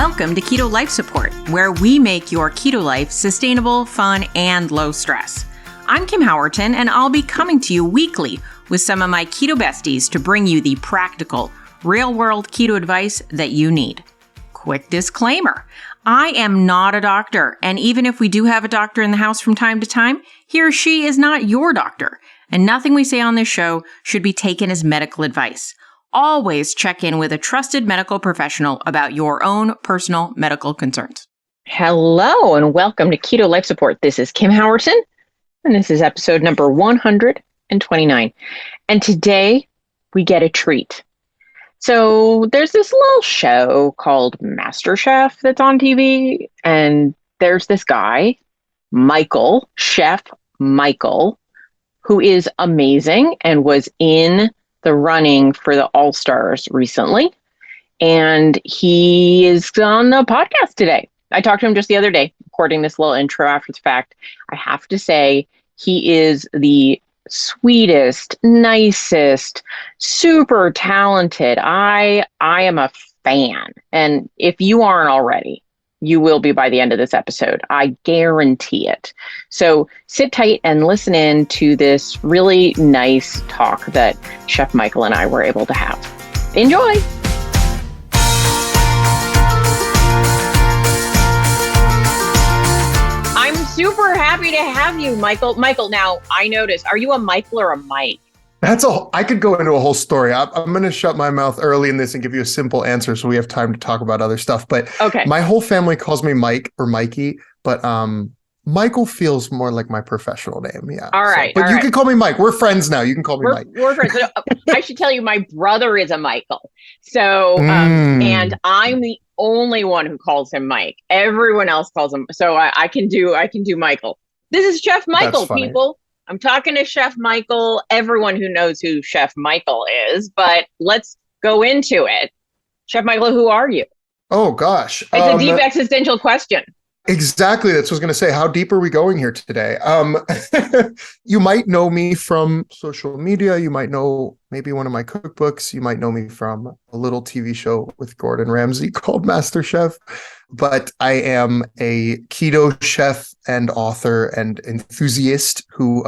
Welcome to Keto Life Support, where we make your keto life sustainable, fun, and low stress. I'm Kim Howerton, and I'll be coming to you weekly with some of my keto besties to bring you the practical, real-world keto advice that you need. Quick disclaimer, I am not a doctor, and even if we do have a doctor in the house from time to time, he or she is not your doctor, and nothing we say on this show should be taken as medical advice. Always check in with a trusted medical professional about your own personal medical concerns. Hello, and welcome to Keto Life Support. This is Kim Howerton, and this is episode number 129. And today we get a treat. So there's this little show called Masterchef that's on TV, and there's this guy, Michael, Chef Michael, who is amazing and was in the running for the All-Stars recently. And he is on the podcast today. I talked to him just the other day, recording this little intro after the fact. I have to say, he is the sweetest, nicest, super talented. I am a fan. And if you aren't already, you will be by the end of this episode. I guarantee it. So sit tight and listen in to this really nice talk that Chef Michael and I were able to have. Enjoy. I'm super happy to have you, Michael. Michael, now I noticed, are you a Michael or a Mike? I could go into a whole story. I'm going to shut my mouth early in this and give you a simple answer so we have time to talk about other stuff. But okay. My whole family calls me Mike or Mikey, but Michael feels more like my professional name. Yeah. All right. So, but you can call me Mike. We're friends now. You can call me Mike. We're friends. I should tell you, my brother is a Michael. So, and I'm the only one who calls him Mike. Everyone else calls him. So I can do Michael. This is Chef Michael, people. I'm talking to Chef Michael, everyone who knows who Chef Michael is, but let's go into it. Chef Michael, who are you? Oh, gosh. It's a deep existential question. Exactly. That's what I was going to say. How deep are we going here today? You might know me from social media. You might know maybe one of my cookbooks. You might know me from a little TV show with Gordon Ramsay called Masterchef. But I am a keto chef and author and enthusiast who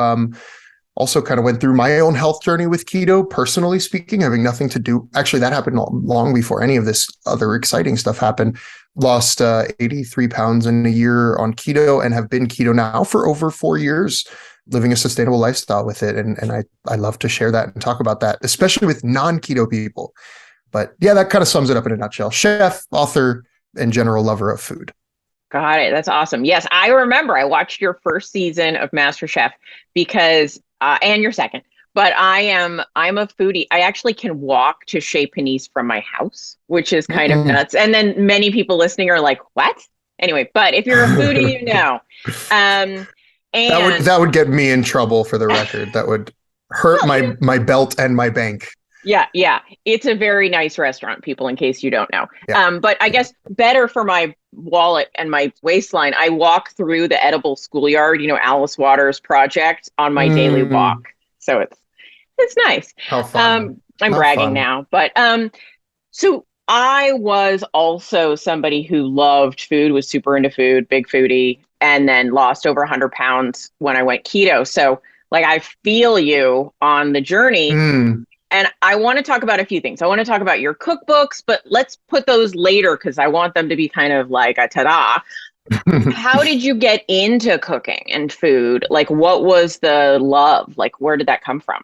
also kind of went through my own health journey with keto, personally speaking, having nothing to do. Actually, that happened long before any of this other exciting stuff happened. Lost 83 pounds in a year on keto and have been keto now for over 4 years, living a sustainable lifestyle with it. And I love to share that and talk about that, especially with non-keto people. But yeah, that kind of sums it up in a nutshell. Chef, author, and general lover of food. Got it. That's awesome. Yes, I remember I watched your first season of MasterChef because, and your second, but I'm a foodie. I actually can walk to Chez Panisse from my house, which is kind of nuts. And then many people listening are like, what? Anyway, but if you're a foodie, you know. And that would get me in trouble, for the record. That would hurt my belt and my bank. Yeah. It's a very nice restaurant, people, in case you don't know. Yeah. But I guess better for my wallet and my waistline, I walk through the edible schoolyard, Alice Waters project on my daily walk. So it's nice. How fun. I'm bragging now. But so I was also somebody who loved food, was super into food, big foodie, and then lost over 100 pounds when I went keto. So like I feel you on the journey. And I want to talk about a few things. I want to talk about your cookbooks, but let's put those later because I want them to be kind of like a ta-da. How did you get into cooking and food? Like, what was the love? Like, where did that come from?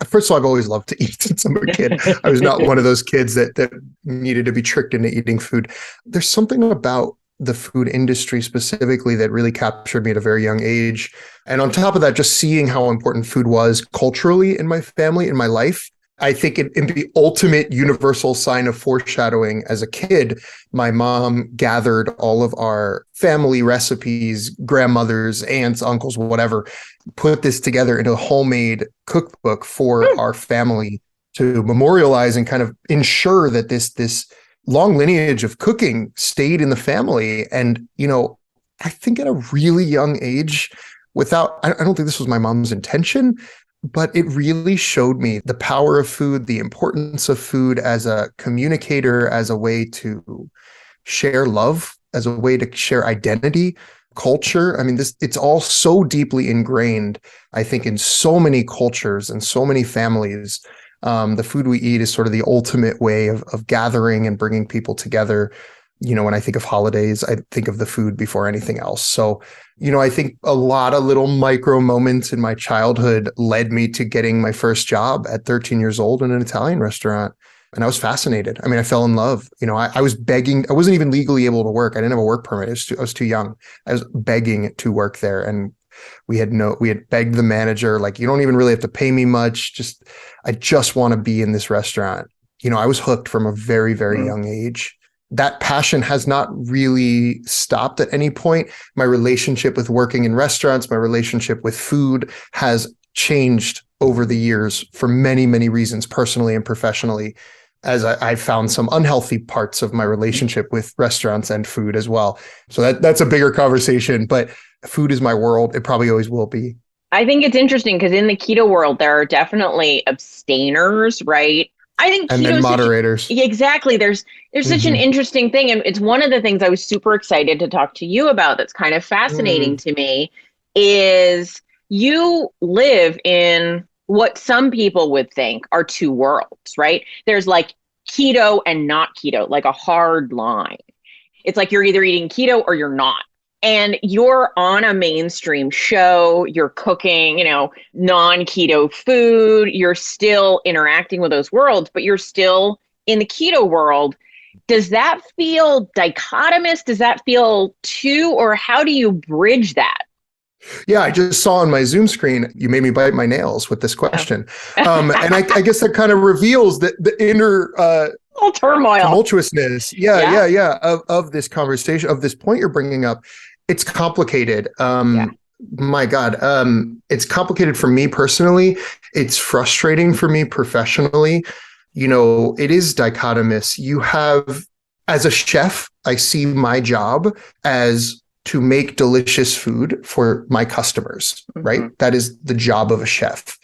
First of all, I've always loved to eat since I'm a kid. I was not one of those kids that needed to be tricked into eating food. There's something about the food industry specifically that really captured me at a very young age. And on top of that, just seeing how important food was culturally in my family, in my life. I think in the ultimate universal sign of foreshadowing as a kid, my mom gathered all of our family recipes, grandmothers, aunts, uncles, whatever, put this together into a homemade cookbook for our family to memorialize and kind of ensure that this long lineage of cooking stayed in the family. And, I think at a really young age, I don't think this was my mom's intention, but it really showed me the power of food, the importance of food as a communicator, as a way to share love, as a way to share identity, culture. I mean, it's all so deeply ingrained, I think, in so many cultures and so many families. The food we eat is sort of the ultimate way of gathering and bringing people together. When I think of holidays, I think of the food before anything else. So, I think a lot of little micro moments in my childhood led me to getting my first job at 13 years old in an Italian restaurant. And I was fascinated. I mean, I fell in love. I was begging. I wasn't even legally able to work. I didn't have a work permit. I was too young. I was begging to work there. And we had begged the manager, like, you don't even really have to pay me much. I just want to be in this restaurant. I was hooked from a very, very young age. That passion has not really stopped at any point. My relationship with working in restaurants, my relationship with food has changed over the years for many, many reasons, personally and professionally, as I found some unhealthy parts of my relationship with restaurants and food as well. So that's a bigger conversation, but food is my world. It probably always will be. I think it's interesting because in the keto world, there are definitely abstainers, right? I think and keto then moderators. Exactly. There's such an interesting thing. And it's one of the things I was super excited to talk to you about that's kind of fascinating to me is you live in what some people would think are two worlds, right? There's like keto and not keto, like a hard line. It's like you're either eating keto or you're not. And you're on a mainstream show, you're cooking, non-keto food, you're still interacting with those worlds, but you're still in the keto world. Does that feel dichotomous? Does that feel or how do you bridge that? Yeah, I just saw on my Zoom screen, you made me bite my nails with this question. And I guess that kind of reveals the inner turmoil, tumultuousness. Yeah. Of this conversation, of this point you're bringing up. It's complicated. My God. It's complicated for me personally. It's frustrating for me professionally. It is dichotomous. You have, as a chef, I see my job as to make delicious food for my customers, right? That is the job of a chef.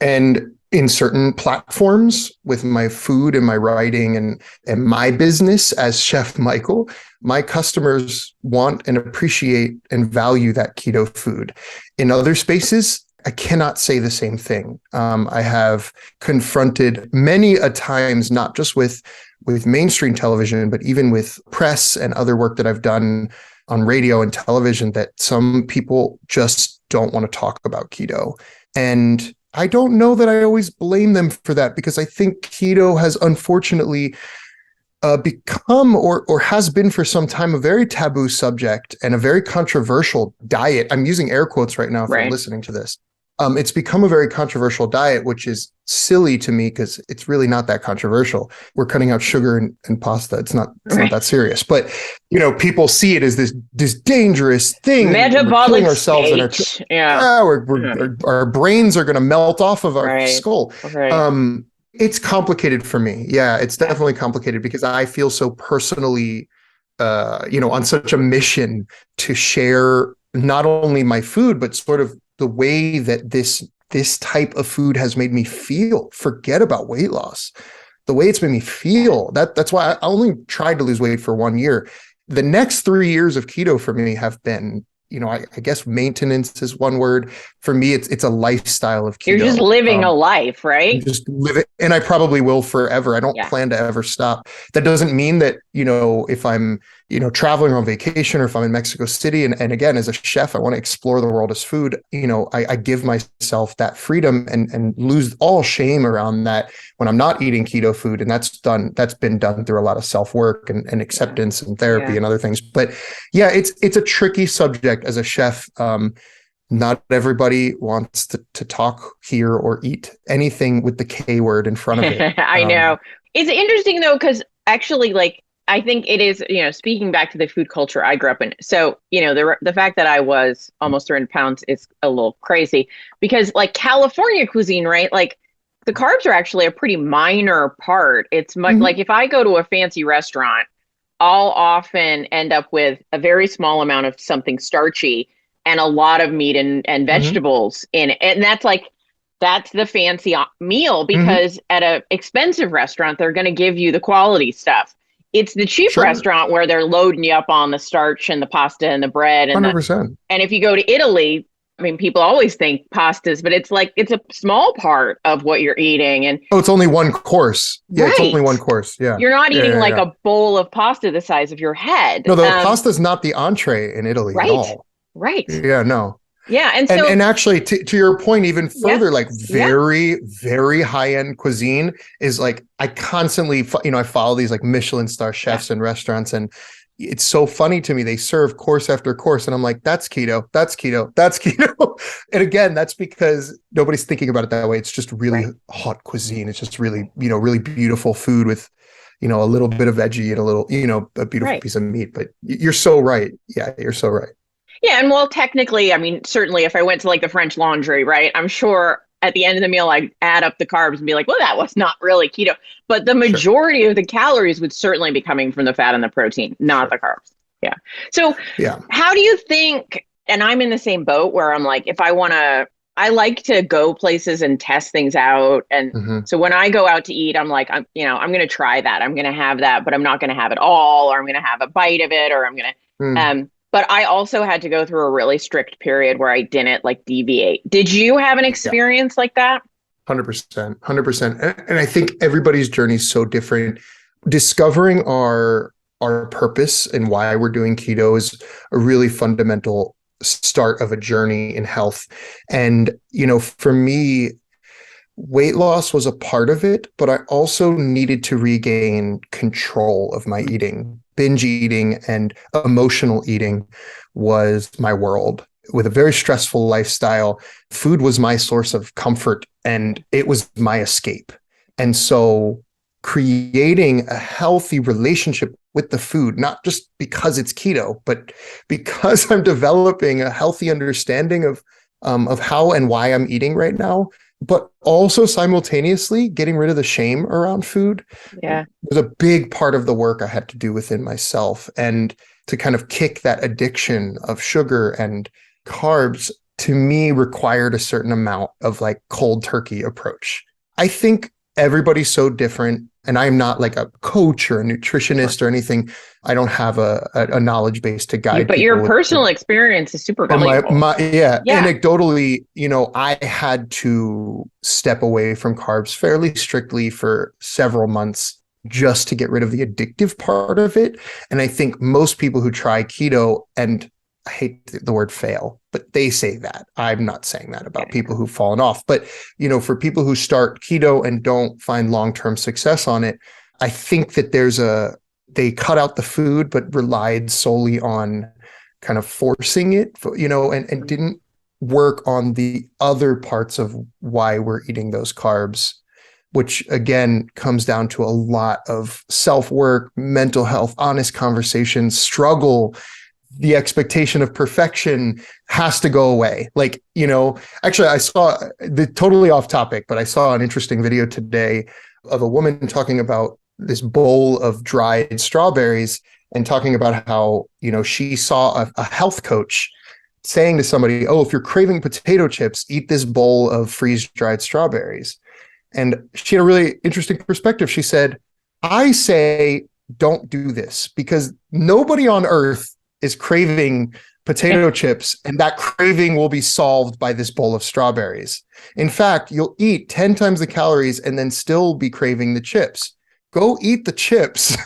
And in certain platforms with my food and my writing and my business as Chef Michael, my customers want and appreciate and value that keto food. In other spaces, I cannot say the same thing. I have confronted many a times, not just with mainstream television, but even with press and other work that I've done on radio and television, that some people just don't want to talk about keto. And I don't know that I always blame them for that, because I think keto has unfortunately become or has been for some time a very taboo subject and a very controversial diet. I'm using air quotes right now if you're listening to this. It's become a very controversial diet, which is silly to me because it's really not that controversial. We're cutting out sugar and pasta. It's not that serious. But people see it as this dangerous thing. Metabolic ourselves state. Our brains are going to melt off of our skull. Right. It's complicated for me. Yeah, it's definitely complicated because I feel so personally, on such a mission to share not only my food, but sort of the way that this type of food has made me feel. Forget about weight loss. The way it's made me feel. That's why I only tried to lose weight for 1 year. The next 3 years of keto for me have been, I guess maintenance is one word. For me, it's a lifestyle of keto. You're just living a life, right? Just live it. And I probably will forever. I don't plan to ever stop. That doesn't mean that, if I'm, traveling on vacation or if I'm in Mexico City. And again, as a chef, I want to explore the world as food. I give myself that freedom and lose all shame around that when I'm not eating keto food. And that's been done through a lot of self-work and acceptance and therapy and other things. But yeah, it's a tricky subject as a chef. Not everybody wants to talk, hear, or eat anything with the K word in front of it. I know. It's interesting though, because actually, I think it is, speaking back to the food culture I grew up in. So, the fact that I was almost 300 pounds is a little crazy because California cuisine, right? The carbs are actually a pretty minor part. It's much like if I go to a fancy restaurant, I'll often end up with a very small amount of something starchy and a lot of meat and vegetables in it. And that's That's the fancy meal, Mhm. because at an expensive restaurant, they're going to give you the quality stuff. It's the cheap Sure. restaurant where they're loading you up on the starch and the pasta and the bread 100%. and if you go to Italy, I mean, people always think pastas, but it's like it's a small part of what you're eating. And Oh, it's only one course. Yeah, it's only one right, course. Yeah. you're not Yeah, eating yeah, like yeah. a bowl of pasta the size of your head. No, the pasta's not the entree in Italy at Right, all. right. Yeah, no. Yeah. And And so, actually to your point even yeah, further, like yeah, very, very high-end cuisine is like I constantly I follow these like Michelin star yeah, chefs and restaurants, and it's so funny to me. They serve course after course, and I'm like, that's keto, that's keto, that's keto. And again, that's because nobody's thinking about it that way. It's just really right, hot cuisine. It's just really, really beautiful food with, a little bit of veggie and a little, a beautiful right. piece of meat. But you're so right. Yeah, you're so right. Yeah. And well, technically, I mean, certainly if I went to like the French Laundry, right, I'm sure at the end of the meal, I'd add up the carbs and be like, well, that was not really keto. But the Sure. majority of the calories would certainly be coming from the fat and the protein, not Sure. the carbs. Yeah. So, Yeah. how do you think? And I'm in the same boat where I'm like, if I want to, I like to go places and test things out. And Hmm. so when I go out to eat, I'm like, I'm going to try that. I'm going to have that, but I'm not going to have it all, or I'm going to have a bite of it, or I'm going to, Mm. but I also had to go through a really strict period where I didn't like deviate. Did you have an Yeah. experience like that? 100%, 100%. And I think everybody's journey is so different. Discovering our purpose and why we're doing keto is a really fundamental start of a journey in health. And, for me, weight loss was a part of it, but I also needed to regain control of my eating. Binge eating and emotional eating was my world. With a very stressful lifestyle, food was my source of comfort and it was my escape. And so creating a healthy relationship with the food, not just because it's keto, but because I'm developing a healthy understanding of how and why I'm eating right now, but also simultaneously getting rid of the shame around food Yeah. was a big part of the work I had to do within myself. And to kind of kick that addiction of sugar and carbs, to me, required a certain amount of like cold turkey approach. I think everybody's so different. And I'm not like a coach or a nutritionist or anything. I don't have a knowledge base to guide But people your personal experience is super but valuable. Yeah. anecdotally, I had to step away from carbs fairly strictly for several months just to get rid of the addictive part of it. And I think most people who try keto, and I hate the word fail, but they say that. I'm not saying that about people who've fallen off. But, for people who start keto and don't find long-term success on it, I think that they cut out the food, but relied solely on kind of forcing it, and didn't work on the other parts of why we're eating those carbs, which again comes down to a lot of self-work, mental health, honest conversations, struggle. The expectation of perfection has to go away. Like, actually I saw totally off topic, but I saw an interesting video today of a woman talking about this bowl of dried strawberries and talking about how, she saw a health coach saying to somebody, oh, if you're craving potato chips, eat this bowl of freeze-dried strawberries. And she had a really interesting perspective. She said, I say, don't do this because nobody on earth is craving potato chips, and that craving will be solved by this bowl of strawberries. In fact, you'll eat 10 times the calories and then still be craving the chips. Go eat the chips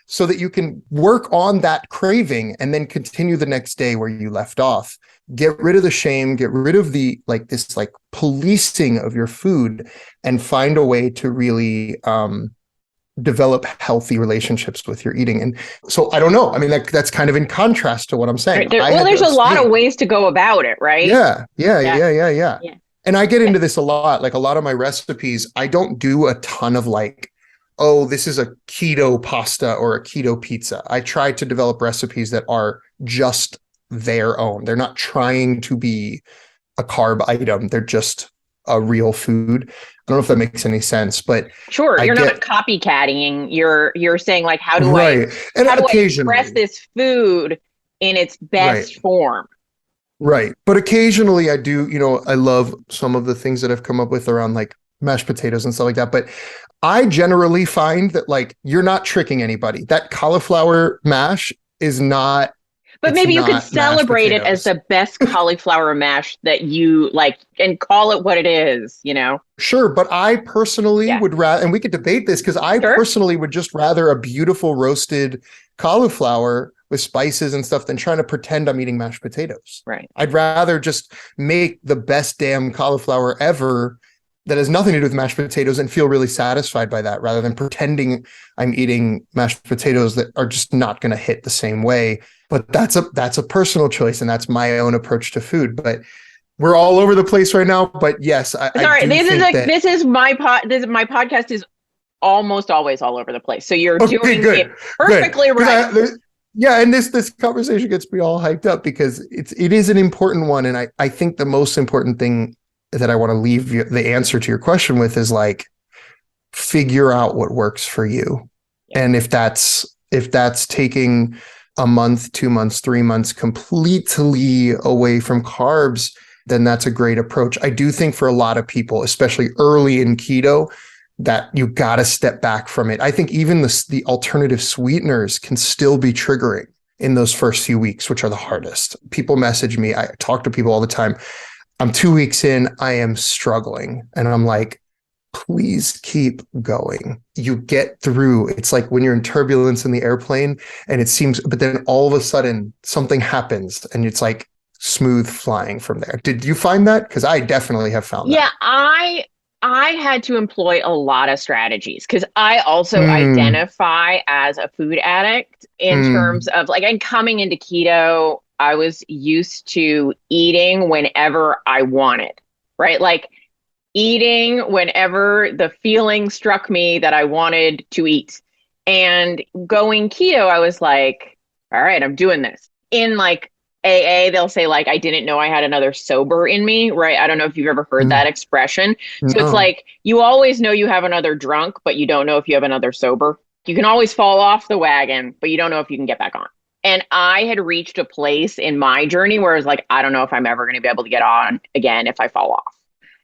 so that you can work on that craving and then continue the next day where you left off. Get rid of the shame, get rid of the this policing of your food, and find a way to really develop healthy relationships with your eating. And so I don't know. I mean, that's kind of in contrast to what I'm saying. There's a lot of ways to go about it, right? Yeah. And I get into this a lot. Like a lot of my recipes, I don't do a ton of oh, this is a keto pasta or a keto pizza. I try to develop recipes that are just their own. They're not trying to be a carb item. They're just a real food. I don't know if that makes any sense, but sure, you're not copycatting. You're saying how do I express this food in its best form? Right. But occasionally I do, I love some of the things that I've come up with around like mashed potatoes and stuff like that. But I generally find that like you're not tricking anybody. That cauliflower mash is not, But it's maybe you could not mashed celebrate it as potatoes. the best cauliflower mash that you like and call it what it is, you know? Sure, but I personally Yeah. would rather, and we could debate this because I Sure. personally would just rather a beautiful roasted cauliflower with spices and stuff than trying to pretend I'm eating mashed potatoes. Right. I'd rather just make the best damn cauliflower ever that has nothing to do with mashed potatoes and feel really satisfied by that rather than pretending I'm eating mashed potatoes that are just not going to hit the same way. But that's a personal choice and that's my own approach to food. But we're all over the place right now. But yes, I Sorry, do think that. this is my podcast is almost always all over the place. So you're Okay, doing good, it perfectly good. right. Yeah, and this conversation gets me all hyped up because it is an important one, and I think the most important thing that I want to leave you the answer to your question with is like figure out what works for you, Yeah. and if that's taking a month, 2 months, 3 months completely away from carbs, then that's a great approach. I do think for a lot of people, especially early in keto, that you got to step back from it. I think even the alternative sweeteners can still be triggering in those first few weeks, which are the hardest. People message me. I talk to people all the time. I'm 2 weeks in. I am struggling. And I'm like, please keep going. You get through. It's like when you're in turbulence in the airplane and it seems, but then all of a sudden something happens and it's like smooth flying from there. Did you find that? Because I definitely have found that. Yeah, I had to employ a lot of strategies because I also Mm, identify as a food addict in terms mm, of like, and coming into keto, I was used to eating whenever I wanted, right? Like eating whenever the feeling struck me that I wanted to eat. And going keto, I was like, all right, I'm doing this. In like AA, they'll say like I didn't know I had another sober in me, right? I don't know if you've ever heard that mm. expression. So it's No. like you always know you have another drunk, but you don't know if you have another sober. You can always fall off the wagon, but you don't know if you can get back on. And I had reached a place in my journey where I was like, I don't know if I'm ever going to be able to get on again if I fall off.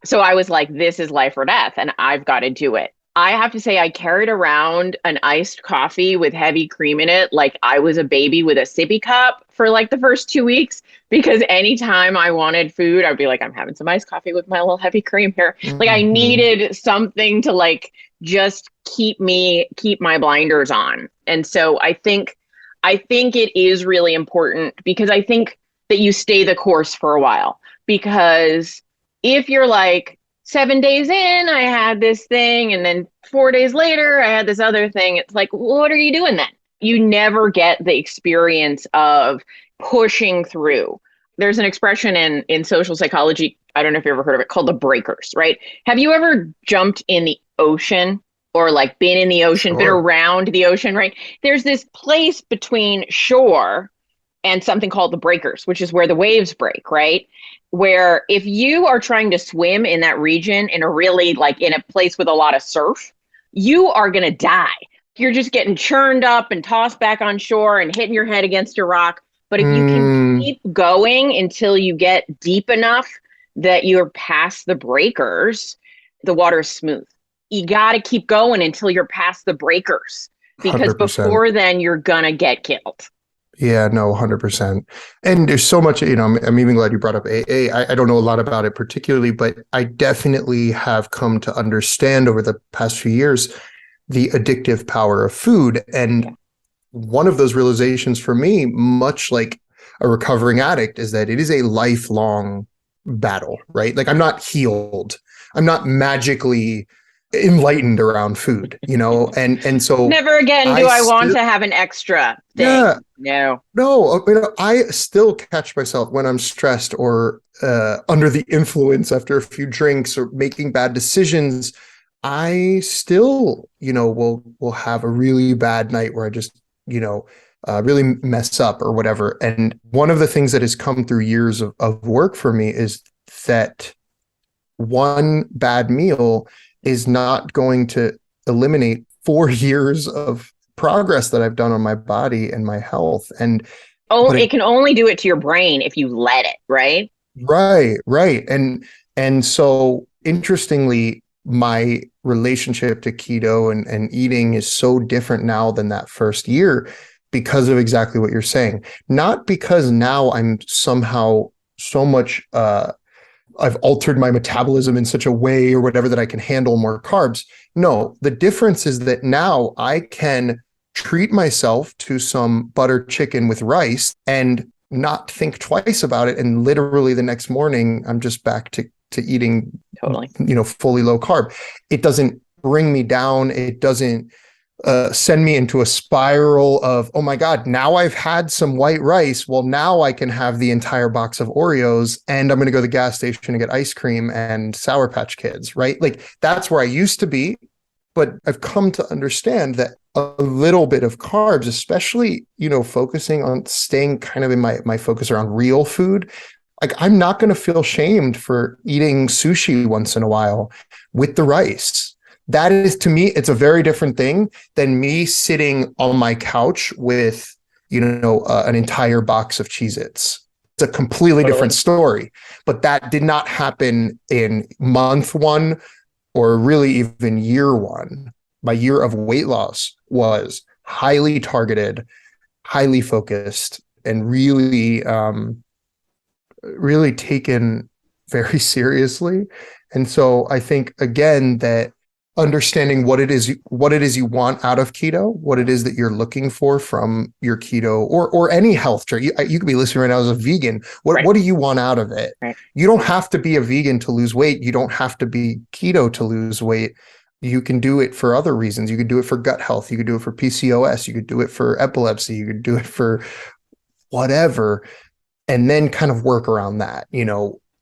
So I was like, this is life or death, and I've got to do it. I have to say, I carried around an iced coffee with heavy cream in it like I was a baby with a sippy cup for like the first 2 weeks, because anytime I wanted food, I'd be like, I'm having some iced coffee with my little heavy cream here. Like I Mhm. needed something to like just keep my blinders on. And so I think it is really important because I think that you stay the course for a while, because if you're like 7 days in, I had this thing, and then 4 days later, I had this other thing. It's like, what are you doing then? You never get the experience of pushing through. There's an expression in social psychology. I don't know if you ever heard of it, called the breakers, right? Have you ever jumped in the ocean or like been in the ocean, been Sure. around the ocean, right? There's this place between shore and something called the breakers, which is where the waves break, right? Where if you are trying to swim in that region in a really like in a place with a lot of surf, you are going to die. You're just getting churned up and tossed back on shore and hitting your head against a rock. But if you can Mm, keep going until you get deep enough that you're past the breakers, the water is smooth. You got to keep going until you're past the breakers, because 100%. before then you're going to get killed. Yeah, no, 100%. And there's so much, I'm even glad you brought up AA. I don't know a lot about it particularly, but I definitely have come to understand over the past few years the addictive power of food. And one of those realizations for me, much like a recovering addict, is that it is a lifelong battle, right? Like I'm not healed. I'm not magically enlightened around food, and so Never again I do I want still, to have an extra yeah, thing. No. no, I still catch myself when I'm stressed or under the influence after a few drinks or making bad decisions. I still, will have a really bad night where I just, really mess up or whatever. And one of the things that has come through years of work for me is that one bad meal is not going to eliminate 4 years of progress that I've done on my body and my health. And Oh, but it can only do it to your brain if you let it, right? right. And so interestingly, my relationship to keto and eating is so different now than that first year because of exactly what you're saying. Not because now I'm somehow so much I've altered my metabolism in such a way or whatever that I can handle more carbs. No, the difference is that now I can treat myself to some butter chicken with rice and not think twice about it. And literally the next morning, I'm just back to eating, Totally. fully low carb. It doesn't bring me down. It doesn't send me into a spiral of, oh my God, now I've had some white rice. Well, now I can have the entire box of Oreos and I'm going to go to the gas station and get ice cream and Sour Patch Kids, right? Like that's where I used to be. But I've come to understand that a little bit of carbs, especially, focusing on staying kind of in my focus around real food. Like I'm not going to feel shamed for eating sushi once in a while with the rice. That is, to me, it's a very different thing than me sitting on my couch with, an entire box of Cheez-Its. It's a completely different story. But that did not happen in month one or really even year one. My year of weight loss was highly targeted, highly focused, and really, really taken very seriously. And so I think, again, that understanding what it is you want out of keto, what it is that you're looking for from your keto or any health drink. You could be listening right now as a vegan. What do you want out of it? Right. You don't have to be a vegan to lose weight. You don't have to be keto to lose weight. You can do it for other reasons. You could do it for gut health. You could do it for PCOS. You could do it for epilepsy. You could do it for whatever, and then kind of work around that.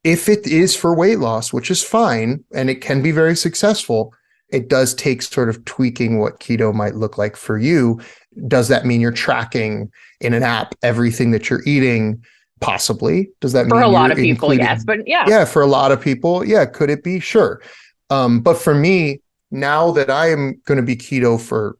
If it is for weight loss, which is fine, and it can be very successful, it does take sort of tweaking what keto might look like for you. Does that mean you're tracking in an app everything that you're eating? Possibly. Does that mean for a lot of people, yes, but yeah, for a lot of people, yeah, could it be? Sure. But for me, now that I am going to be keto for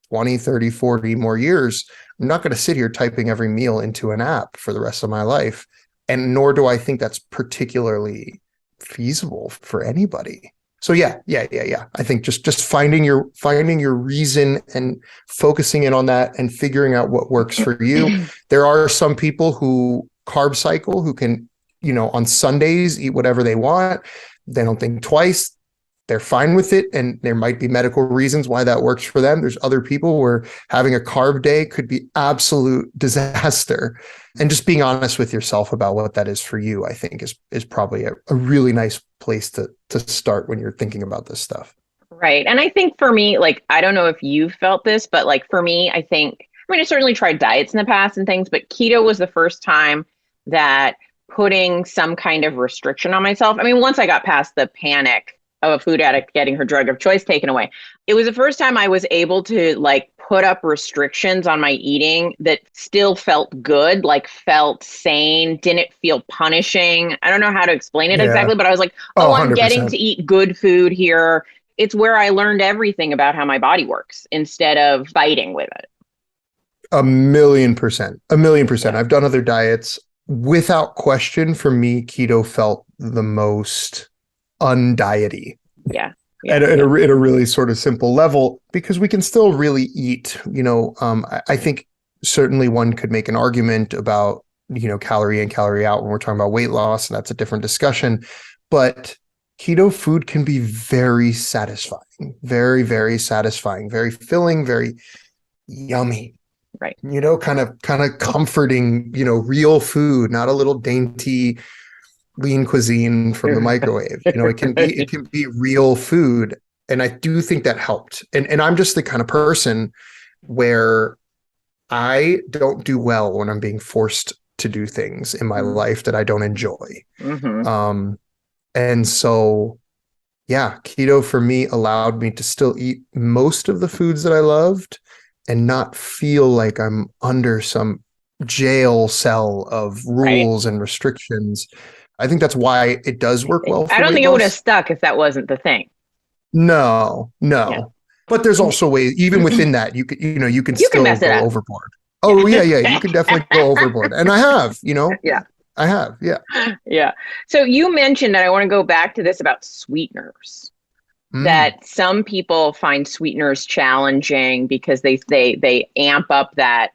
20, 30, 40 more years, I'm not going to sit here typing every meal into an app for the rest of my life. And nor do I think that's particularly feasible for anybody. So yeah. I think just finding your reason and focusing in on that and figuring out what works for you. There are some people who carb cycle, who can, on Sundays eat whatever they want. They don't think twice. They're fine with it. And there might be medical reasons why that works for them. There's other people where having a carb day could be absolute disaster. And just being honest with yourself about what that is for you, I think is probably a really nice place to start when you're thinking about this stuff. Right. And I think for me, like, I don't know if you've felt this, but like for me, I certainly tried diets in the past and things, but keto was the first time that putting some kind of restriction on myself. Once I got past the panic of a food addict getting her drug of choice taken away, it was the first time I was able to like put up restrictions on my eating that still felt good, like felt sane, didn't feel punishing. I don't know how to explain it exactly, but I was like, I'm 100%. getting to eat good food here. It's where I learned everything about how my body works instead of fighting with it. 1,000,000%. I've done other diets. Without question, for me, keto felt the most undiety. Yeah. At a really sort of simple level, because we can still really eat. I think certainly one could make an argument about, calorie in, calorie out when we're talking about weight loss, and that's a different discussion. But keto food can be very satisfying, very, very satisfying, very filling, very yummy. Right. Kind of comforting, real food, not a little dainty lean cuisine from the microwave. It can be real food. And I do think that helped. And I'm just the kind of person where I don't do well when I'm being forced to do things in my life that I don't enjoy. Mm-hmm. And so, yeah, keto for me allowed me to still eat most of the foods that I loved and not feel like I'm under some jail cell of rules and restrictions. I think that's why it does work well. I don't think it would have stuck if that wasn't the thing. No. Yeah. But there's also ways, even within that, you can still go overboard. Oh yeah. You can definitely go overboard. And I have, Yeah. I have. Yeah. Yeah. So you mentioned, and I want to go back to this about sweeteners, Mm. that some people find sweeteners challenging because they amp up that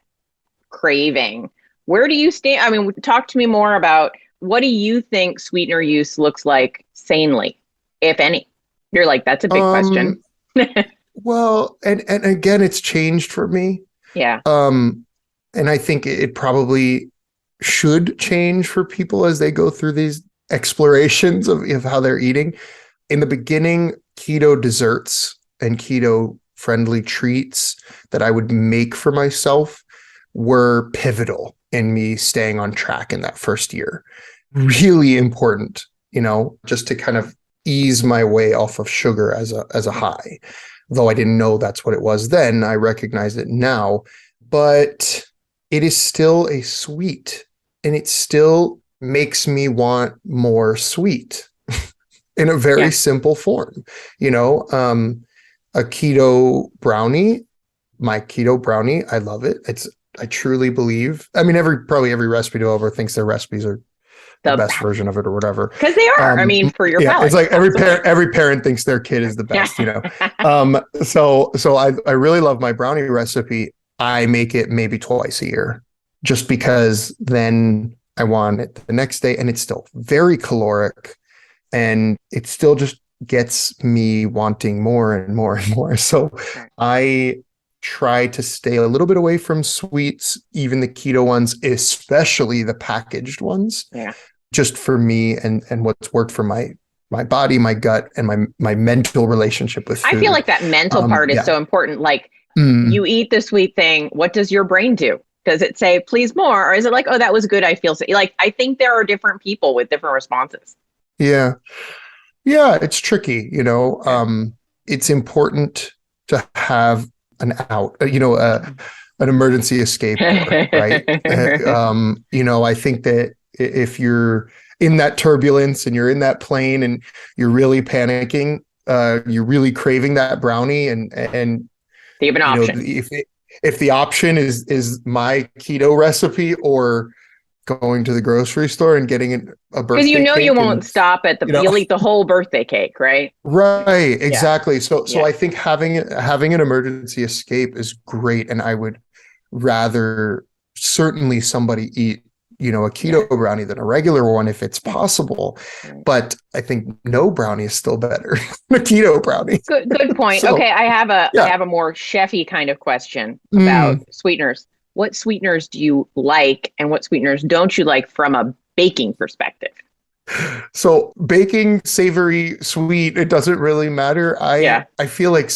craving. Where do you stand? I mean, talk to me more about what do you think sweetener use looks like sanely, if any? You're like, that's a big question. Um, well, and again, it's changed for me. Yeah. And I think it probably should change for people as they go through these explorations of how they're eating. In the beginning, keto desserts and keto friendly treats that I would make for myself were pivotal in me staying on track in that first year. Really important, just to kind of ease my way off of sugar as a high. Though I didn't know that's what it was then, I recognize it now. But it is still a sweet, and it still makes me want more sweet in a very simple form. A keto brownie, my keto brownie, I love it. I truly believe. I mean, probably every recipe developer thinks their recipes are the best version of it or whatever. Because they are. I mean, for your palate. It's like every parent thinks their kid is the best, So I really love my brownie recipe. I make it maybe twice a year just because then I want it the next day, and it's still very caloric, and it still just gets me wanting more and more and more. So I try to stay a little bit away from sweets, even the keto ones, especially the packaged ones. Yeah. Just for me and what's worked for my body, my gut, and my mental relationship with food. I feel like that mental part is so important. Like you eat the sweet thing. What does your brain do? Does it say, please more? Or is it like, oh, that was good. I feel like, I think there are different people with different responses. Yeah. Yeah. It's tricky. It's important to have an out, an emergency escape, right? I think that if you're in that turbulence and you're in that plane and you're really panicking, you're really craving that brownie, and you have an option. If the option is my keto recipe or going to the grocery store and getting a birthday cake, because you won't stop at you'll eat the whole birthday cake, right? Right, exactly. Yeah. So I think having an emergency escape is great, and I would rather certainly somebody eat a keto brownie than a regular one if it's possible. But I think no brownie is still better than a keto brownie. Good point. So, okay, I have a more chefy kind of question about sweeteners. What sweeteners do you like, and what sweeteners don't you like from a baking perspective? So baking, savory, sweet, it doesn't really matter. I feel like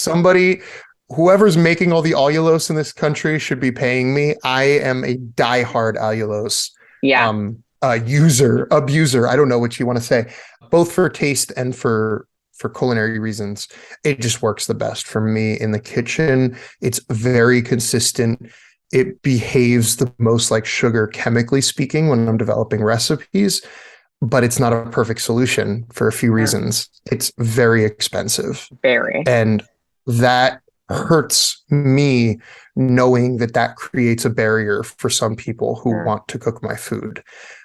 whoever's making all the allulose in this country should be paying me. I am a diehard allulose abuser. I don't know what you want to say, both for taste and for culinary reasons. It just works the best for me in the kitchen. It's very consistent. It behaves the most like sugar, chemically speaking, when I'm developing recipes, but it's not a perfect solution for a few reasons. It's very expensive. And that hurts me, knowing that creates a barrier for some people who want to cook my food.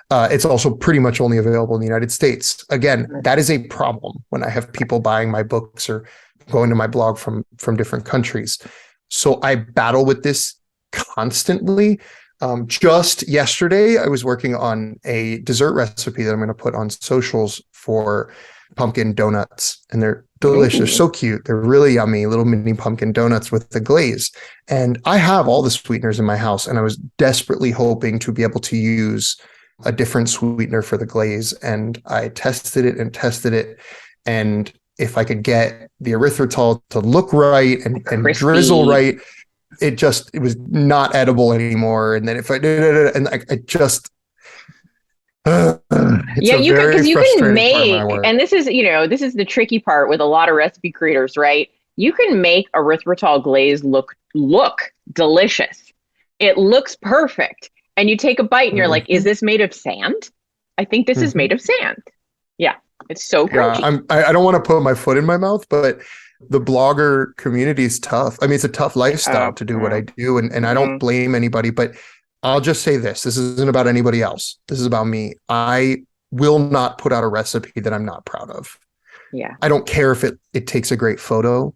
It's also pretty much only available in the United States. Again, that is a problem when I have people buying my books or going to my blog from different countries. So I battle with this constantly. Just yesterday, I was working on a dessert recipe that I'm going to put on socials for pumpkin donuts, and they're delicious. They're so cute. They're really yummy, little mini pumpkin donuts with the glaze. And I have all the sweeteners in my house, and I was desperately hoping to be able to use a different sweetener for the glaze. And I tested it. And if I could get the erythritol to look right and drizzle right, it was not edible anymore. And then if I did it, and I just you can make, and this is the tricky part with a lot of recipe creators, right? You can make erythritol glaze look delicious. It looks perfect. And you take a bite and you're like, is this made of sand? I think this is made of sand. Yeah. It's so crunchy. I don't want to put my foot in my mouth, but The blogger community is tough. I mean, it's a tough lifestyle to do what I do, and I don't blame anybody, but I'll just say this. This isn't about anybody else. This is about me. I will not put out a recipe that I'm not proud of. Yeah. I don't care if it takes a great photo.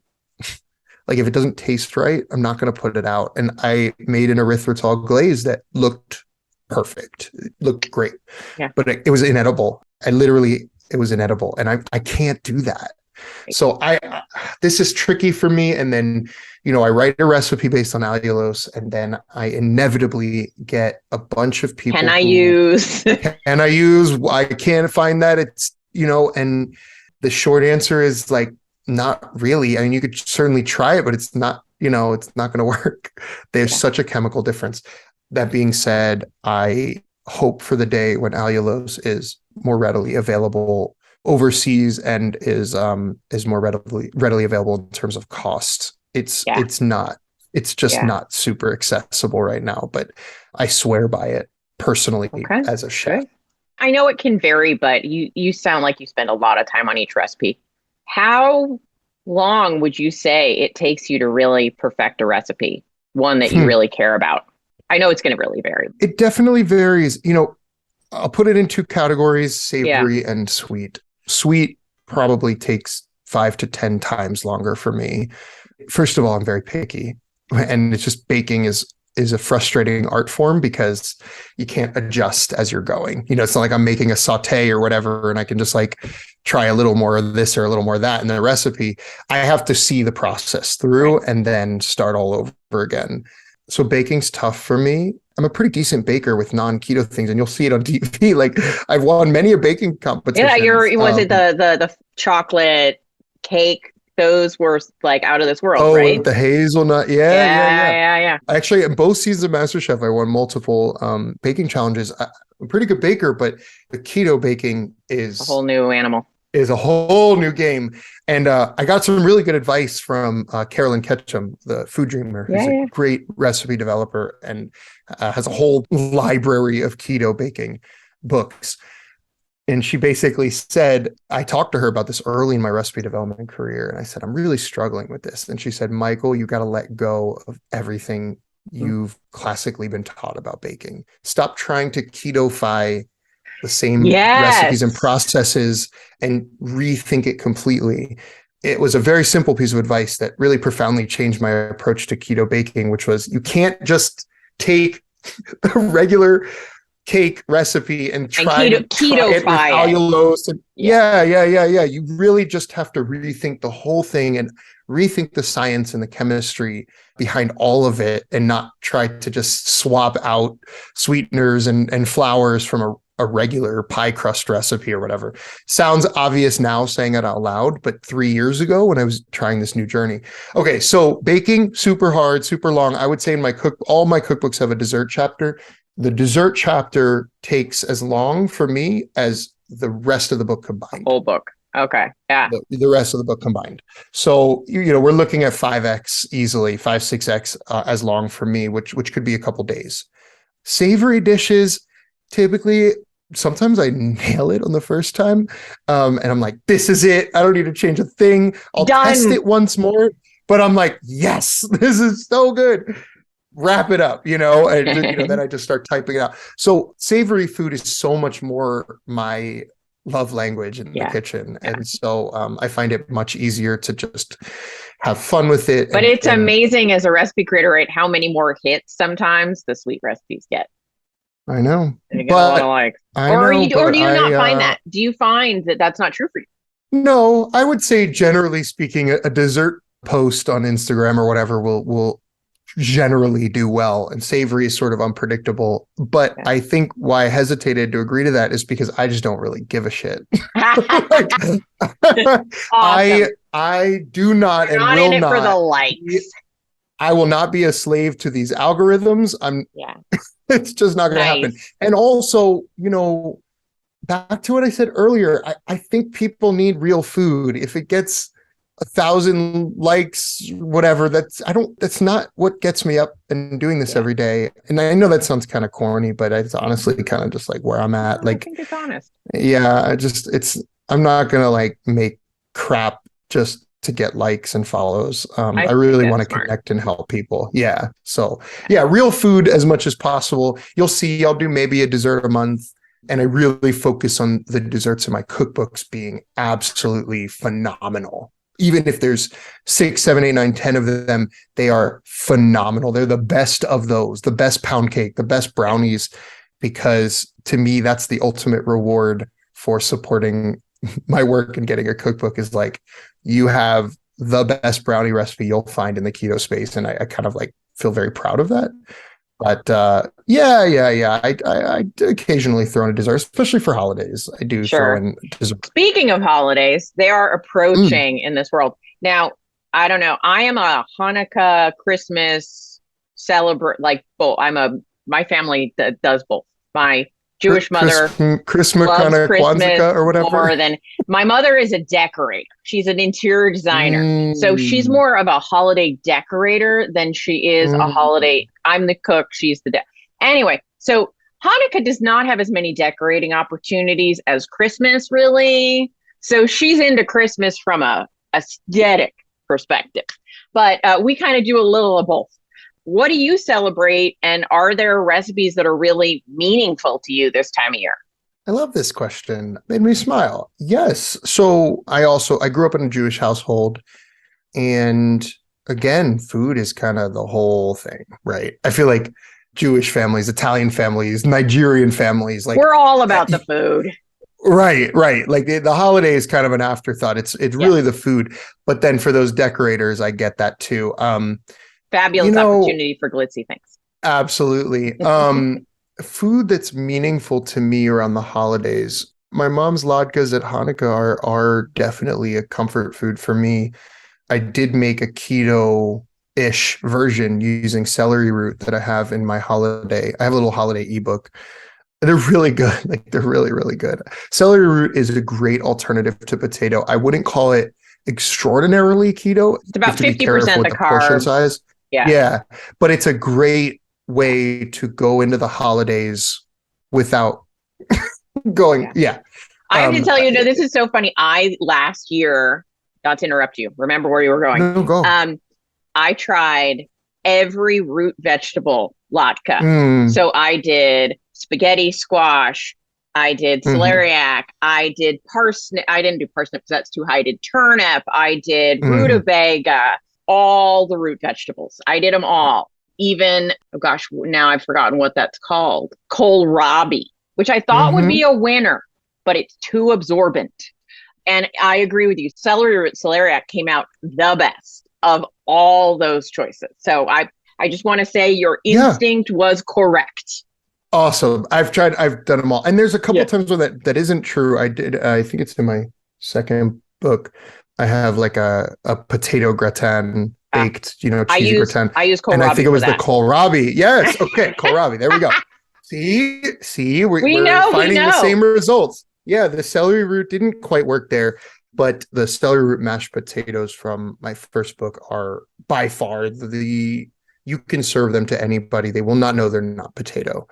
Like if it doesn't taste right, I'm not going to put it out. And I made an erythritol glaze that looked perfect. It looked great. Yeah. But it was inedible. It was inedible. And I can't do that. So this is tricky for me. And then, I write a recipe based on allulose, and then I inevitably get a bunch of people. Can I use? I can't find that. It's, and the short answer is like, not really. I mean, you could certainly try it, but it's not, it's not going to work. There's such a chemical difference. That being said, I hope for the day when allulose is more readily available overseas and is more readily available in terms of cost. It's just not super accessible right now, but I swear by it personally as a chef. I know it can vary, but you sound like you spend a lot of time on each recipe. How long would you say it takes you to really perfect a recipe, one that you really care about? I know it's going to really vary. It definitely varies. I'll put it in two categories, savory and sweet. Sweet probably takes 5 to 10 times longer for me. First of all, I'm very picky, and it's just baking is a frustrating art form because you can't adjust as you're going. It's not like I'm making a saute or whatever, and I can just like try a little more of this or a little more of that in the recipe. I have to see the process through and then start all over again. So baking's tough for me. I'm a pretty decent baker with non-keto things, and you'll see it on TV. Like I've won many a baking competition. Yeah, was it the chocolate cake? Those were like out of this world, right? Oh, the hazelnut. Yeah. Actually, in both seasons of Masterchef, I won multiple baking challenges. I'm a pretty good baker, but the keto baking is a whole new animal. Is a whole new game. And I got some really good advice from Carolyn Ketchum, the food dreamer, who's a great recipe developer and has a whole library of keto baking books. And she basically said, I talked to her about this early in my recipe development career. And I said, I'm really struggling with this. And she said, Michael, you got to let go of everything you've classically been taught about baking. Stop trying to keto-fy the same recipes and processes and rethink it completely. It was a very simple piece of advice that really profoundly changed my approach to keto baking, which was you can't just take a regular cake recipe and try it with allulose. And you really just have to rethink the whole thing and rethink the science and the chemistry behind all of it, and not try to just swap out sweeteners and flours from a regular pie crust recipe or whatever. Sounds obvious now saying it out loud, but 3 years ago when I was trying this new journey. Okay, so baking, super hard, super long. I would say all my cookbooks have a dessert chapter. The dessert chapter takes as long for me as the rest of the book combined. Whole book. Okay. Yeah. The rest of the book combined. So, we're looking at 5x easily, 5-6x as long for me, which could be a couple days. Savory dishes, typically, sometimes I nail it on the first time. And I'm like, this is it. I don't need to change a thing. I'll test it once more. But I'm like, yes, this is so good. Wrap it up, and then I just start typing it out. So savory food is so much more my love language in the kitchen. And so I find it much easier to just have fun with it. But it's amazing as a recipe creator, right? How many more hits sometimes the sweet recipes get. I know. They get a lot of likes. Or do you not find that? Do you find that that's not true for you? No, I would say generally speaking, a dessert post on Instagram or whatever will generally do well, and savory is sort of unpredictable. But I think why I hesitated to agree to that is because I just don't really give a shit. Awesome. I do not You're and not will in it not for the likes. I will not be a slave to these algorithms. It's just not going to happen. And also, back to what I said earlier, I think people need real food. If it gets 1,000 likes, whatever, that's not what gets me up and doing this every day. And I know that sounds kind of corny, but it's honestly kind of just like where I'm at. I think it's honest. Yeah, I'm not going to like make crap just to get likes and follows. I I really think want to that's smart. connect and help people. Yeah. So yeah, real food as much as possible. You'll see I'll do maybe a dessert a month. And I really focus on the desserts in my cookbooks being absolutely phenomenal. Even if there's 6, 7, 8, 9, 10 of them, they are phenomenal. They're the best of those, the best pound cake, the best brownies, because to me, that's the ultimate reward for supporting my work and getting a cookbook is like, you have the best brownie recipe you'll find in the keto space. And I kind of like feel very proud of that. But yeah. I do occasionally throw in a dessert, especially for holidays. I do throw Sure. in dessert. Speaking of holidays, they are approaching in this world. Now, I don't know. I am a Hanukkah, Christmas celebrate, like both. My family does both. My Jewish mother Christmas loves kind of Christmas Kwanzaa or whatever. more than my mother is a decorator. She's an interior designer. So she's Mm, more of a holiday decorator than she is a holiday. I'm the cook. She's the anyway. So Hanukkah does not have as many decorating opportunities as Christmas, really. So she's into Christmas from a aesthetic perspective, but we kind of do a little of both. What do you celebrate, and are there recipes that are really meaningful to you this time of year? I love this question. Made me smile. Yes. So I grew up in a Jewish household, and again, food is kind of the whole thing, right? I feel like Jewish families, Italian families, Nigerian families, like We're all about the food. right. Like the holiday is kind of an afterthought. It's really the food, but then for those decorators, I get that too. Fabulous opportunity for glitzy things. Absolutely. Food that's meaningful to me around the holidays. My mom's latkes at Hanukkah are definitely a comfort food for me. I did make a keto-ish version using celery root that I have in my holiday. I have a little holiday ebook. They're really good. Like they're really, really good. Celery root is a great alternative to potato. I wouldn't call it extraordinarily keto. It's about 50% the portion carbs. size. Yeah. But it's a great way to go into the holidays without going. Yeah. I have to tell you, this is so funny. Last year, not to interrupt you, remember where you were going. No, go. I tried every root vegetable latke. So I did spaghetti squash. I did celeriac. I did parsnip. I didn't do parsnip because that's too high. I did turnip. I did rutabaga. All the root vegetables. I did them all. Even, oh gosh, now I've forgotten what that's called. Kohlrabi, which I thought would be a winner, but it's too absorbent. And I agree with you. Celery root celeriac came out the best of all those choices. So I just want to say your instinct was correct. Awesome. I've done them all. And there's a couple times when that isn't true. I think it's in my second book. I have like a potato gratin baked, cheesy gratin. I use kohlrabi. And I think it was the kohlrabi. Yes. Okay. Kohlrabi. There we go. See, we're finding the same results. Yeah. The celery root didn't quite work there, but the celery root mashed potatoes from my first book are by far you can serve them to anybody. They will not know they're not potato.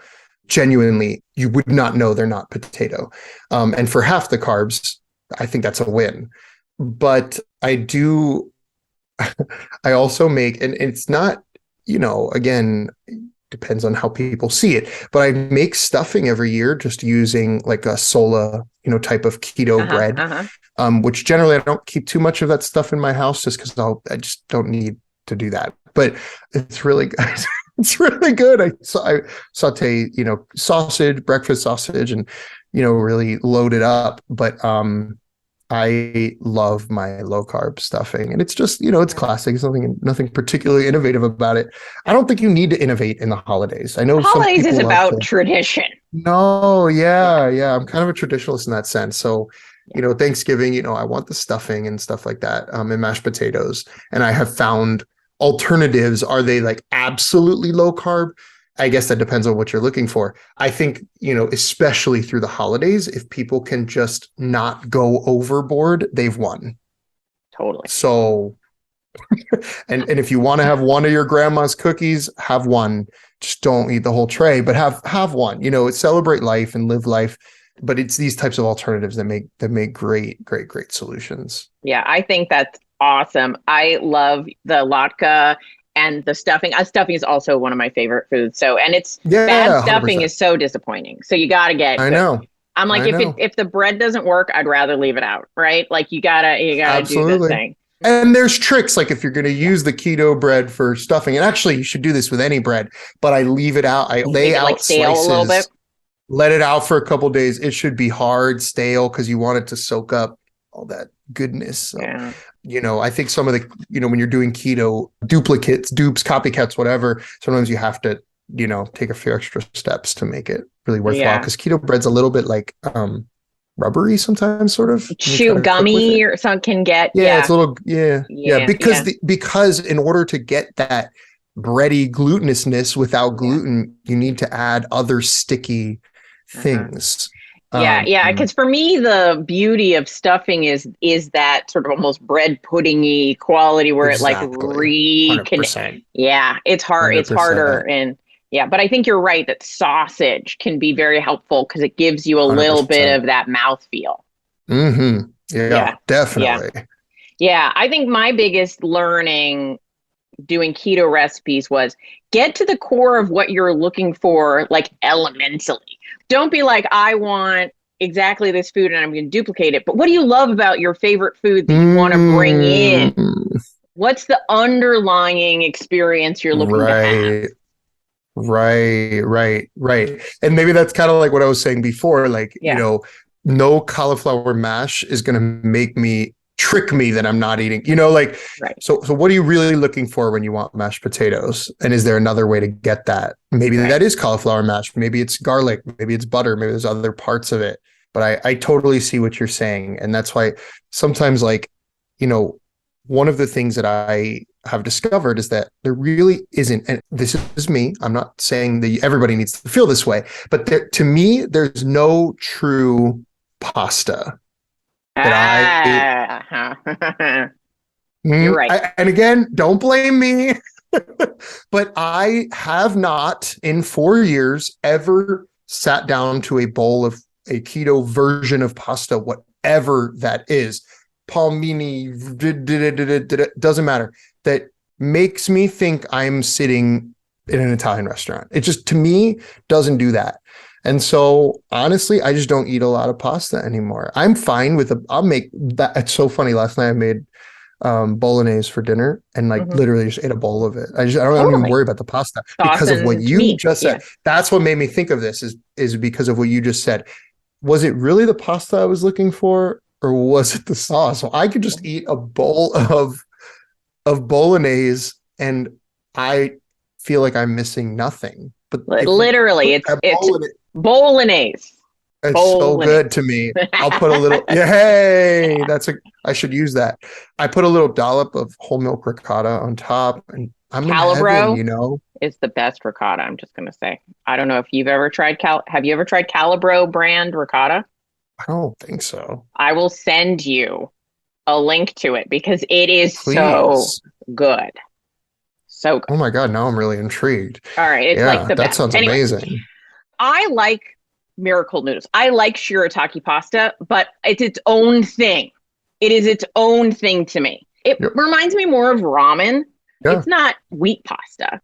Genuinely, you would not know they're not potato. And for half the carbs, I think that's a win. But I also make, and it's not, again, depends on how people see it, but I make stuffing every year just using like a sola, type of keto bread, which generally I don't keep too much of that stuff in my house just because I just don't need to do that. But it's really good. It's really good. I saute, sausage, breakfast sausage, and, really load it up. But I love my low carb stuffing, and it's just, it's classic. It's nothing particularly innovative about it. I don't think you need to innovate in the holidays. I know holidays is about tradition. No, yeah. I'm kind of a traditionalist in that sense. So, Thanksgiving, I want the stuffing and stuff like that, and mashed potatoes. And I have found alternatives. Are they like absolutely low carb? I guess that depends on what you're looking for. I think, especially through the holidays, if people can just not go overboard, they've won. Totally. So, and if you want to have one of your grandma's cookies, have one. Just don't eat the whole tray, but have one. Celebrate life and live life. But it's these types of alternatives that make great solutions. Yeah, I think that's awesome. I love the latke and the stuffing. Stuffing is also one of my favorite foods. So, and it's bad Yeah, stuffing 100%. is so disappointing. So you got to get I good. know. I'm like, I know. if the bread doesn't work, I'd rather leave it out, right? Like you gotta do the Absolutely. thing. And there's tricks, like if you're going to use the keto bread for stuffing, and actually you should do this with any bread, but I leave it out. I lay Make it like out stale a little bit. slices, let it out for a couple days. It should be hard, stale, because you want it to soak up all that goodness. So, Yeah. I think some of the, when you're doing keto duplicates, dupes, copycats, whatever, sometimes you have to, take a few extra steps to make it really worthwhile. Yeah. Because keto bread's a little bit like rubbery sometimes, sort of. Chew gummy or something can get. Yeah, Yeah. it's a little, yeah. Because Yeah. because in order to get that bready glutinousness without gluten, you need to add other sticky things. Yeah. Because for me, the beauty of stuffing is that sort of almost bread puddingy quality where it like exactly. 100%. Yeah, it's hard. 100%. It's harder. And yeah, but I think you're right that sausage can be very helpful because it gives you a little 100%. bit of that mouthfeel. Mm-hmm. Yeah, definitely. Yeah. I think my biggest learning doing keto recipes was get to the core of what you're looking for, like elementally. Don't be like, I want exactly this food and I'm going to duplicate it. But what do you love about your favorite food that you want to bring in? What's the underlying experience you're looking to have? Right. And maybe that's kind of like what I was saying before, like, no cauliflower mash is going to trick me that I'm not eating, right. So what are you really looking for when you want mashed potatoes? And is there another way to get that? Maybe that is cauliflower mash. Maybe it's garlic, maybe it's butter, maybe there's other parts of it, but I totally see what you're saying. And that's why sometimes one of the things that I have discovered is that there really isn't, and this is me, I'm not saying that everybody needs to feel this way, but to me, there's no true pasta that You're right. and again, don't blame me, but I have not in 4 years ever sat down to a bowl of a keto version of pasta, whatever that is. Palmini, doesn't matter. That makes me think I'm sitting in an Italian restaurant. It just, to me, doesn't do that. And so honestly, I just don't eat a lot of pasta anymore. I'm fine with I'll make that. It's so funny. Last night I made bolognese for dinner and literally just ate a bowl of it. I don't even worry about the pasta because of what you just said. That's what made me think of this is because of what you just said. Was it really the pasta I was looking for, or was it the sauce? So I could just eat a bowl of bolognese and I feel like I'm missing nothing. But literally, it's bolognese. It's so good to me. I'll put a little, hey, I should use that. I put a little dollop of whole milk ricotta on top, and I'm Calabro, in heaven, It's the best ricotta, I'm just going to say. I don't know if you've ever tried have you ever tried Calabro brand ricotta? I don't think so. I will send you a link to it because it is so good. So good. Oh my God, now I'm really intrigued. All right, it's like the best. That sounds amazing. I like miracle noodles. I like shirataki pasta, but it's its own thing. It is its own thing to me. It reminds me more of ramen. Yeah. It's not wheat pasta,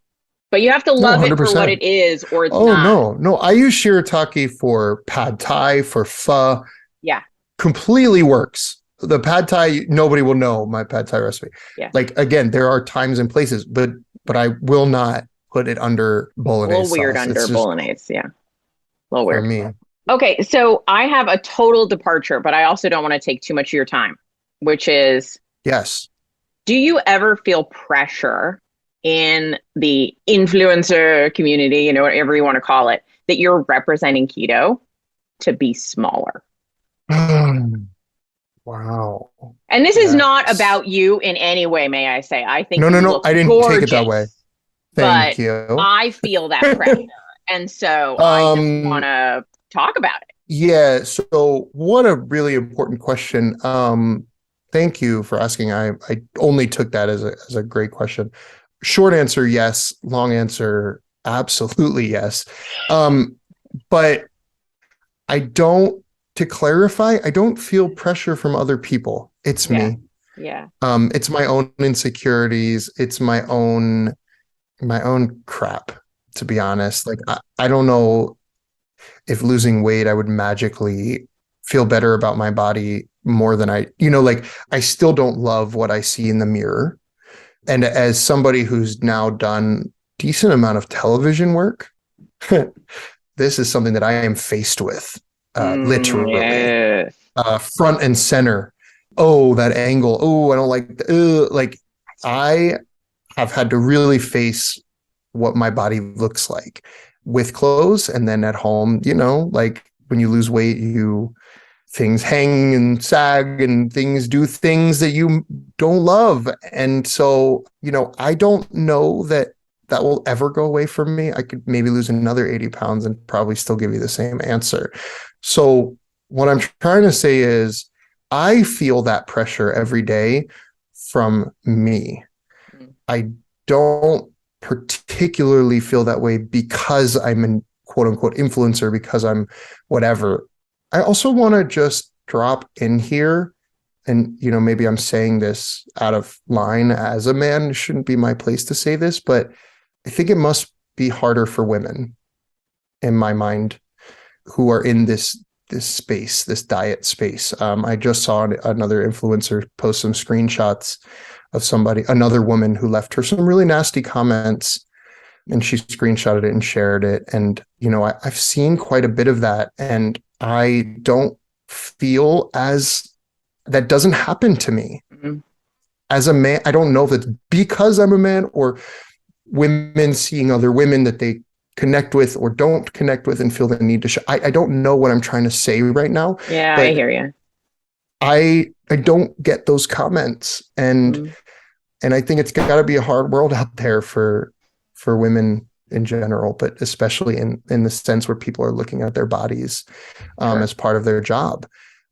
but you have to love it for what it is, or it's not. Oh, no. I use shirataki for pad thai, for pho. Yeah. Completely works. The pad thai, nobody will know my pad thai recipe. Yeah. Like, again, there are times and places, but I will not put it under bolognese. A little weird under bolognese, yeah. A little weird. For me. Okay, so I have a total departure, but I also don't want to take too much of your time, which is... Yes. Do you ever feel pressure in the influencer community, whatever you want to call it, that you're representing keto to be smaller? Wow. And this is not about you in any way, may I say. I think no. I didn't take it that way. Thank you. I feel that pressure. And so I just want to talk about it. Yeah. So what a really important question. Thank you for asking. I only took that as a great question. Short answer, yes. Long answer, absolutely yes. But to clarify, I don't feel pressure from other people. It's me. Yeah. It's my own insecurities. It's my own crap, to be honest. Like I don't know if losing weight, I would magically feel better about my body more than like I still don't love what I see in the mirror. And as somebody who's now done decent amount of television work, this is something that I am faced with, literally, Yes. front and center. Oh, that angle. Oh, I don't like I have had to really face what my body looks like with clothes, and then at home, like when you lose weight, things hang and sag and things do things that you don't love. And so, I don't know that will ever go away from me. I could maybe lose another 80 pounds and probably still give you the same answer. So what I'm trying to say is I feel that pressure every day from me. I don't particularly feel that way because I'm a quote unquote influencer, because I'm whatever. I also want to just drop in here, and maybe I'm saying this out of line as a man. It shouldn't be my place to say this, but I think it must be harder for women, in my mind, who are in this space, this diet space. I just saw another influencer post some screenshots of another woman who left her some really nasty comments, and she screenshotted it and shared it. And, I've seen quite a bit of that, and I don't feel as that doesn't happen to me. Mm-hmm. As a man. I don't know if it's because I'm a man or women seeing other women that they connect with or don't connect with and feel the need to show. I don't know what I'm trying to say right now. Yeah, I hear you. I don't get those comments, and I think it's got to be a hard world out there for women in general, but especially in the sense where people are looking at their bodies as part of their job.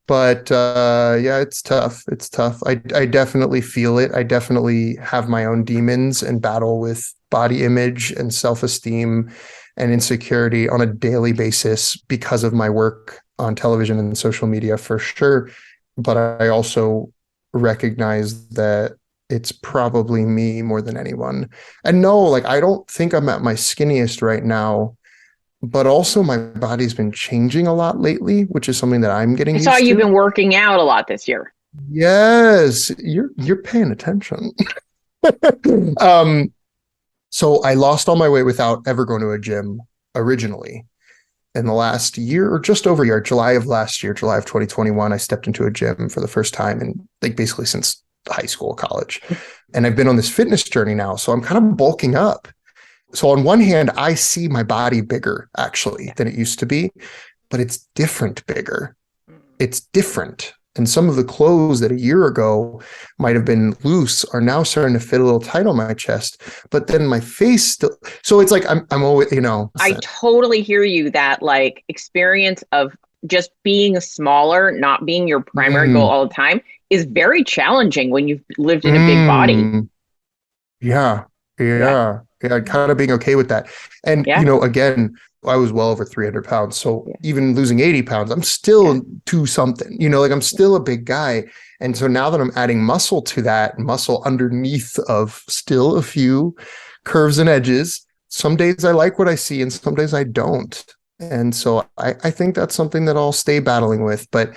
But yeah, it's tough. It's tough. I definitely feel it. I definitely have my own demons and battle with body image and self-esteem and insecurity on a daily basis because of my work on television and social media, for sure. But I also recognize that it's probably me more than anyone. And no, like, I don't think I'm at my skinniest right now, but also my body's been changing a lot lately, which is something that I'm getting used to. I saw you've been working out a lot this year. Yes, you're paying attention. So I lost all my weight without ever going to a gym originally. In the last year, or just over a year, July of last year, July of 2021, I stepped into a gym for the first time in, like, basically since high school, college. And I've been on this fitness journey now. So I'm kind of bulking up. So on one hand, I see my body bigger actually than it used to be, but it's different bigger. It's different. And some of the clothes that a year ago might have been loose are now starting to fit a little tight on my chest, but then my face still. So it's like, I'm always, I totally hear you, that like experience of just being smaller, not being your primary goal all the time, is very challenging when you've lived in a big body. Yeah. Kind of being okay with that. And, again, I was well over 300 pounds. So even losing 80 pounds, I'm still to something, like I'm still a big guy. And so now that I'm adding muscle to that, muscle underneath of still a few curves and edges, some days I like what I see and some days I don't. And so I think that's something that I'll stay battling with. But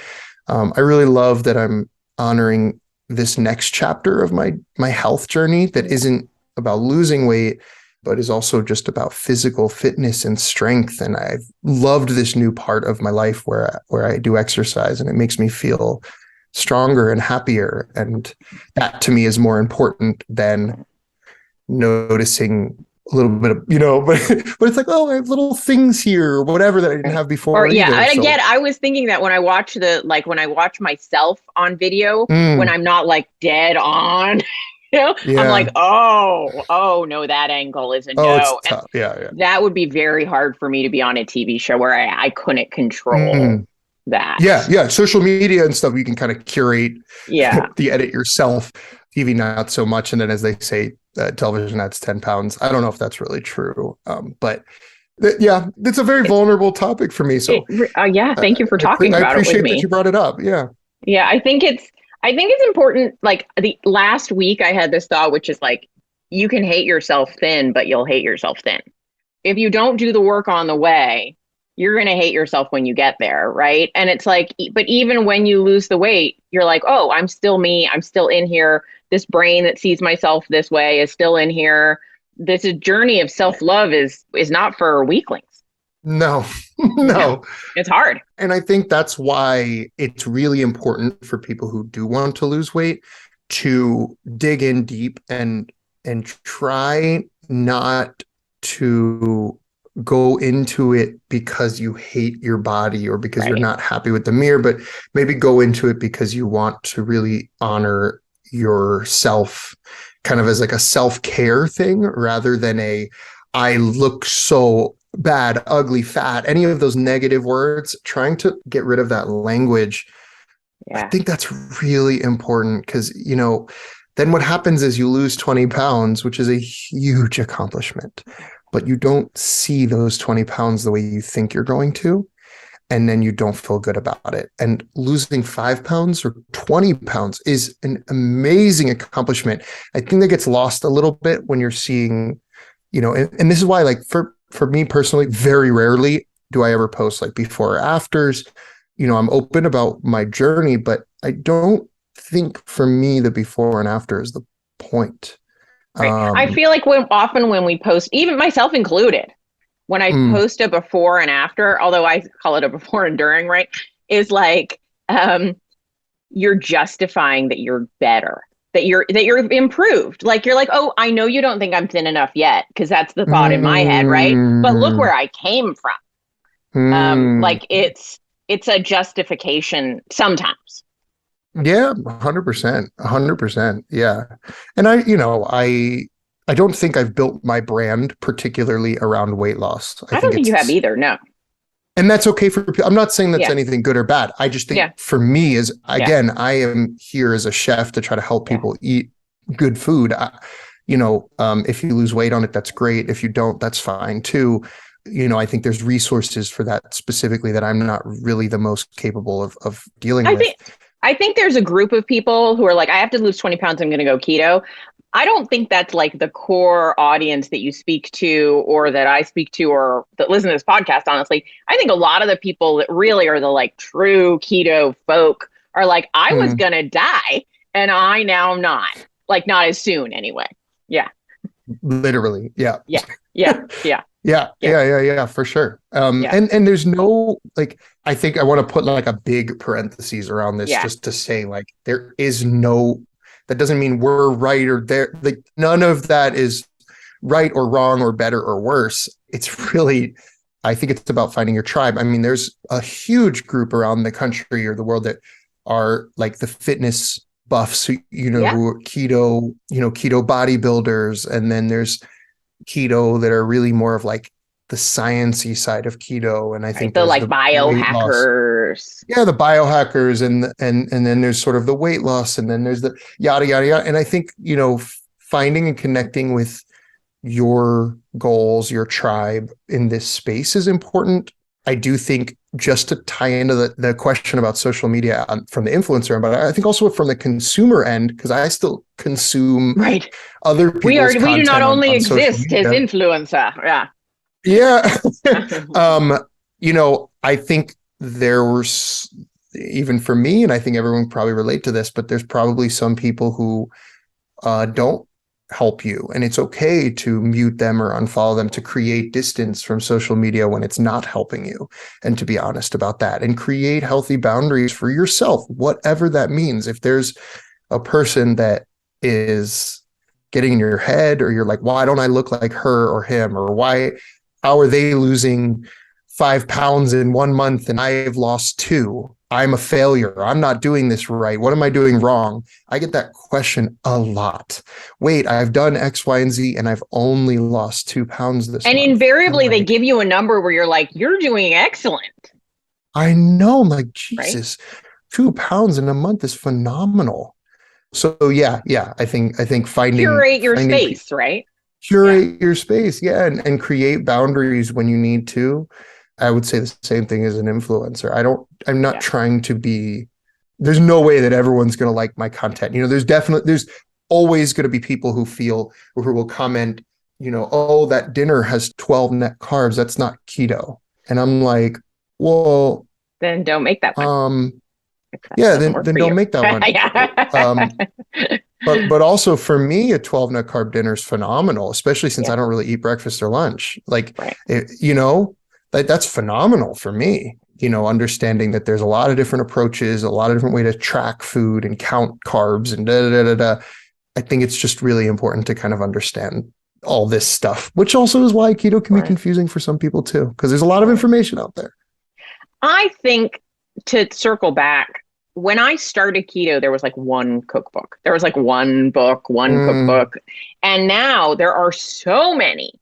I really love that I'm honoring this next chapter of my health journey that isn't about losing weight, but is also just about physical fitness and strength. And I've loved this new part of my life where I do exercise, and it makes me feel stronger and happier. And that to me is more important than noticing a little bit of, but it's like, oh, I have little things here or whatever that I didn't have before. And again, I was thinking that when I watch when I watch myself on video, when I'm not like dead on, I'm like, oh no, that angle is a no. It's tough. Yeah. That would be very hard for me to be on a TV show where I couldn't control that. Yeah. Social media and stuff, you can kind of curate the edit yourself. TV, not so much. And then, as they say, television adds 10 pounds. I don't know if that's really true. But it's a very vulnerable topic for me. So thank you for talking about it with me. I appreciate that you brought it up. Yeah. Yeah, I think I think it's important. Like the last week I had this thought, which is like, you can hate yourself thin, but you'll hate yourself thin. If you don't do the work on the way, you're going to hate yourself when you get there. Right. And it's like, but even when you lose the weight, you're like, oh, I'm still me. I'm still in here. This brain that sees myself this way is still in here. This is journey of self-love is not for weaklings. No, no. It's hard. And I think that's why it's really important for people who do want to lose weight to dig in deep and try not to go into it because you hate your body or because you're not happy with the mirror, but maybe go into it because you want to really honor yourself, kind of as like a self-care thing rather than I look so bad, ugly, fat, any of those negative words, trying to get rid of that language. I think that's really important because, then what happens is you lose 20 pounds, which is a huge accomplishment, but you don't see those 20 pounds the way you think you're going to. And then you don't feel good about it. And losing 5 pounds or 20 pounds is an amazing accomplishment. I think that gets lost a little bit when you're seeing, and this is why, like, for me personally, very rarely do I ever post like before or afters. I'm open about my journey, but I don't think for me the before and after is the point. Right. I feel like when we post, even myself included, when I post a before and after, although I call it a before and during, right, is like you're justifying that you're better, that you're improved. Like you're like, oh, I know you don't think I'm thin enough yet, because that's the thought in my head, right? But look where I came from. Like it's a justification sometimes. Yeah, 100%, 100%. Yeah. And I don't think I've built my brand particularly around weight loss. I don't think you have either. No. And that's okay for people. I'm not saying that's anything good or bad. I just think for me is, again, I am here as a chef to try to help people eat good food. If you lose weight on it, that's great. If you don't, that's fine too. I think there's resources for that specifically that I'm not really the most capable of dealing with. I think there's a group of people who are like, I have to lose 20 pounds. I'm going to go keto. I don't think that's like the core audience that you speak to or that I speak to or that listen to this podcast, honestly. I think a lot of the people that really are the like true keto folk are like, I was going to die and I now am not. Like not as soon anyway. Yeah. Literally. Yeah. Yeah. Yeah. Yeah. Yeah, for sure. And there's no, like, I think I want to put like a big parentheses around this just to say like, there is no, that doesn't mean we're right or there, like none of that is right or wrong or better or worse. It's really, I think it's about finding your tribe. I mean, there's a huge group around the country or the world that are like the fitness buffs, who are keto, keto bodybuilders. And then there's keto that are really more of like the sciencey side of keto. And I think the like biohackers. Yeah, the biohackers and then there's sort of the weight loss and then there's the yada, yada, yada. And I think, finding and connecting with your goals, your tribe in this space is important. I do think, just to tie into the question about social media from the influencer end, but I think also from the consumer end, because I still consume other people's content. We do not only exist as influencer. Yeah. I think there was, even for me, and I think everyone can probably relate to this, but there's probably some people who don't help you, and it's okay to mute them or unfollow them, to create distance from social media when it's not helping you, and to be honest about that and create healthy boundaries for yourself, whatever that means. If there's a person that is getting in your head, or you're like, why don't I look like her or him, or how are they losing 5 pounds in 1 month and I've lost 2? I'm a failure. I'm not doing this right. What am I doing wrong? I get that question a lot. Wait, I've done X, Y, and Z, and I've only lost 2 pounds this month. And invariably, they give you a number where you're like, you're doing excellent. I know. I'm like, Jesus, 2 pounds in a month is phenomenal. So yeah. I think finding your space, right? Curate your space, and create boundaries when you need to. I would say the same thing as an influencer. I'm not trying to be there's no way that everyone's going to like my content. There's always going to be people who will comment, oh, that dinner has 12 net carbs. That's not keto. And I'm like, well, then don't make that one. Yeah, then don't make that one. Yeah. But also for me, a 12 net carb dinner is phenomenal, especially since I don't really eat breakfast or lunch. Like, that's phenomenal for me. Understanding that there's a lot of different approaches, a lot of different ways to track food and count carbs and da da da da. I think it's just really important to kind of understand all this stuff, which also is why keto can be confusing for some people too, because there's a lot of information out there. I think, to circle back, when I started keto, there was like one cookbook. There was like one book, one cookbook. And now there are so many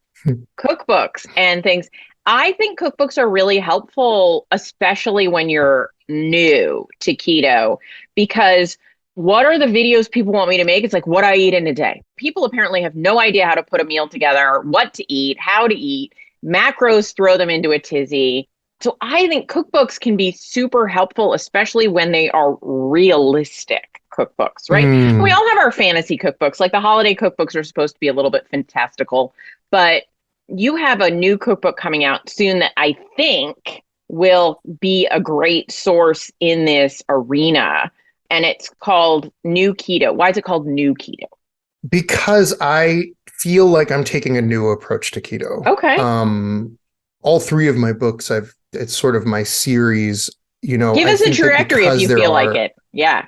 cookbooks and things. I think cookbooks are really helpful, especially when you're new to keto, because what are the videos people want me to make? It's like what I eat in a day. People apparently have no idea how to put a meal together, what to eat, how to eat. Macros throw them into a tizzy. So I think cookbooks can be super helpful, especially when they are realistic cookbooks, right? We all have our fantasy cookbooks, like the holiday cookbooks are supposed to be a little bit fantastical, but you have a new cookbook coming out soon that I think will be a great source in this arena. And it's called New Keto. Why is it called New Keto? Because I feel like I'm taking a new approach to keto. Okay. All three of my books, it's sort of my series, Give us a directory if you feel like it. Yeah.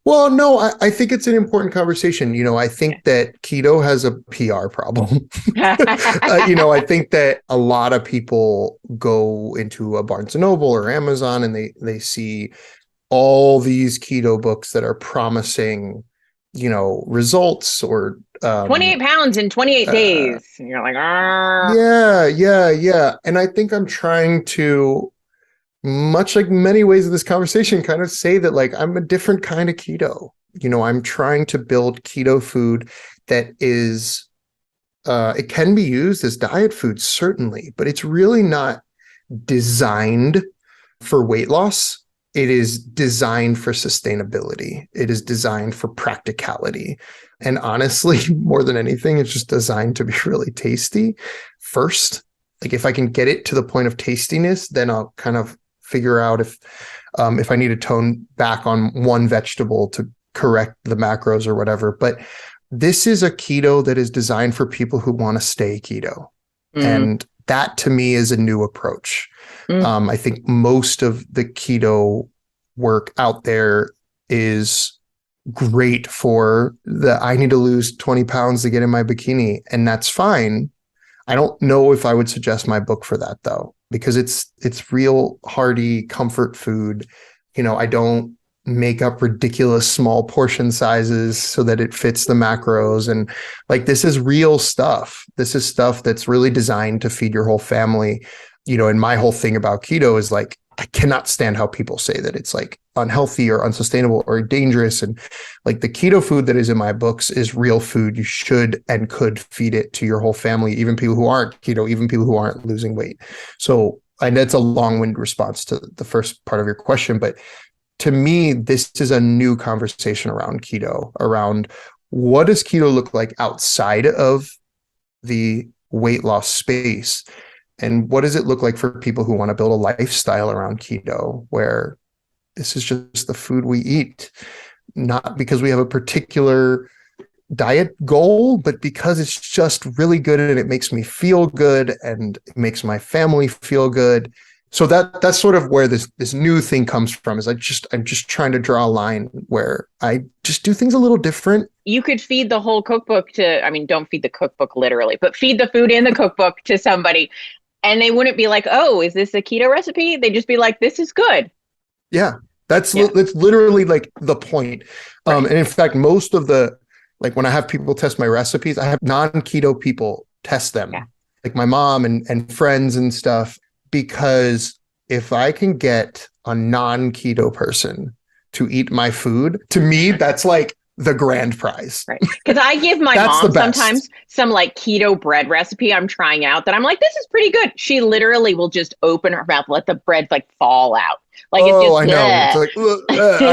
Well, no, I think it's an important conversation. I think that keto has a PR problem. I think that a lot of people go into a Barnes & Noble or Amazon and they see all these keto books that are promising, results or 28 pounds in 28 days. And you're like, Yeah. And I think I'm trying to, much like many ways of this conversation, kind of say that like I'm a different kind of keto. I'm trying to build keto food that is, it can be used as diet food, certainly, but it's really not designed for weight loss. It is designed for sustainability. It is designed for practicality. And honestly, more than anything, it's just designed to be really tasty first. Like if I can get it to the point of tastiness, then I'll kind of figure out if I need to tone back on one vegetable to correct the macros or whatever. But this is a keto that is designed for people who want to stay keto. And that to me is a new approach. I think most of the keto work out there is great for I need to lose 20 pounds to get in my bikini, and that's fine. I don't know if I would suggest my book for that though, because it's real hearty comfort food. I don't make up ridiculous small portion sizes so that it fits the macros. And like, this is real stuff. This is stuff that's really designed to feed your whole family. And my whole thing about keto is like, I cannot stand how people say that it's like unhealthy or unsustainable or dangerous. And like the keto food that is in my books is real food. You should and could feed it to your whole family, even people who aren't keto, even people who aren't losing weight. So I know it's a long-winded response to the first part of your question, but to me, this is a new conversation around keto, around what does keto look like outside of the weight loss space? And what does it look like for people who want to build a lifestyle around keto, where this is just the food we eat, not because we have a particular diet goal, but because it's just really good and it makes me feel good and it makes my family feel good. So that's sort of where this new thing comes from, is I'm just trying to draw a line where I just do things a little different. You could feed the whole cookbook don't feed the cookbook literally, but feed the food in the cookbook to somebody. And they wouldn't be like, oh, is this a keto recipe? They'd just be like, this is good. Yeah, that's literally like the point. Right. And in fact, most of like when I have people test my recipes, I have non-keto people test them, like my mom and friends and stuff, because if I can get a non-keto person to eat my food, to me, that's like the grand prize. Right. Because I give my That's mom the best. sometimes some like keto bread recipe I'm trying out that I'm like, this is pretty good. She literally will just open her mouth, let the bread like fall out. Like it's just, I know. It's like,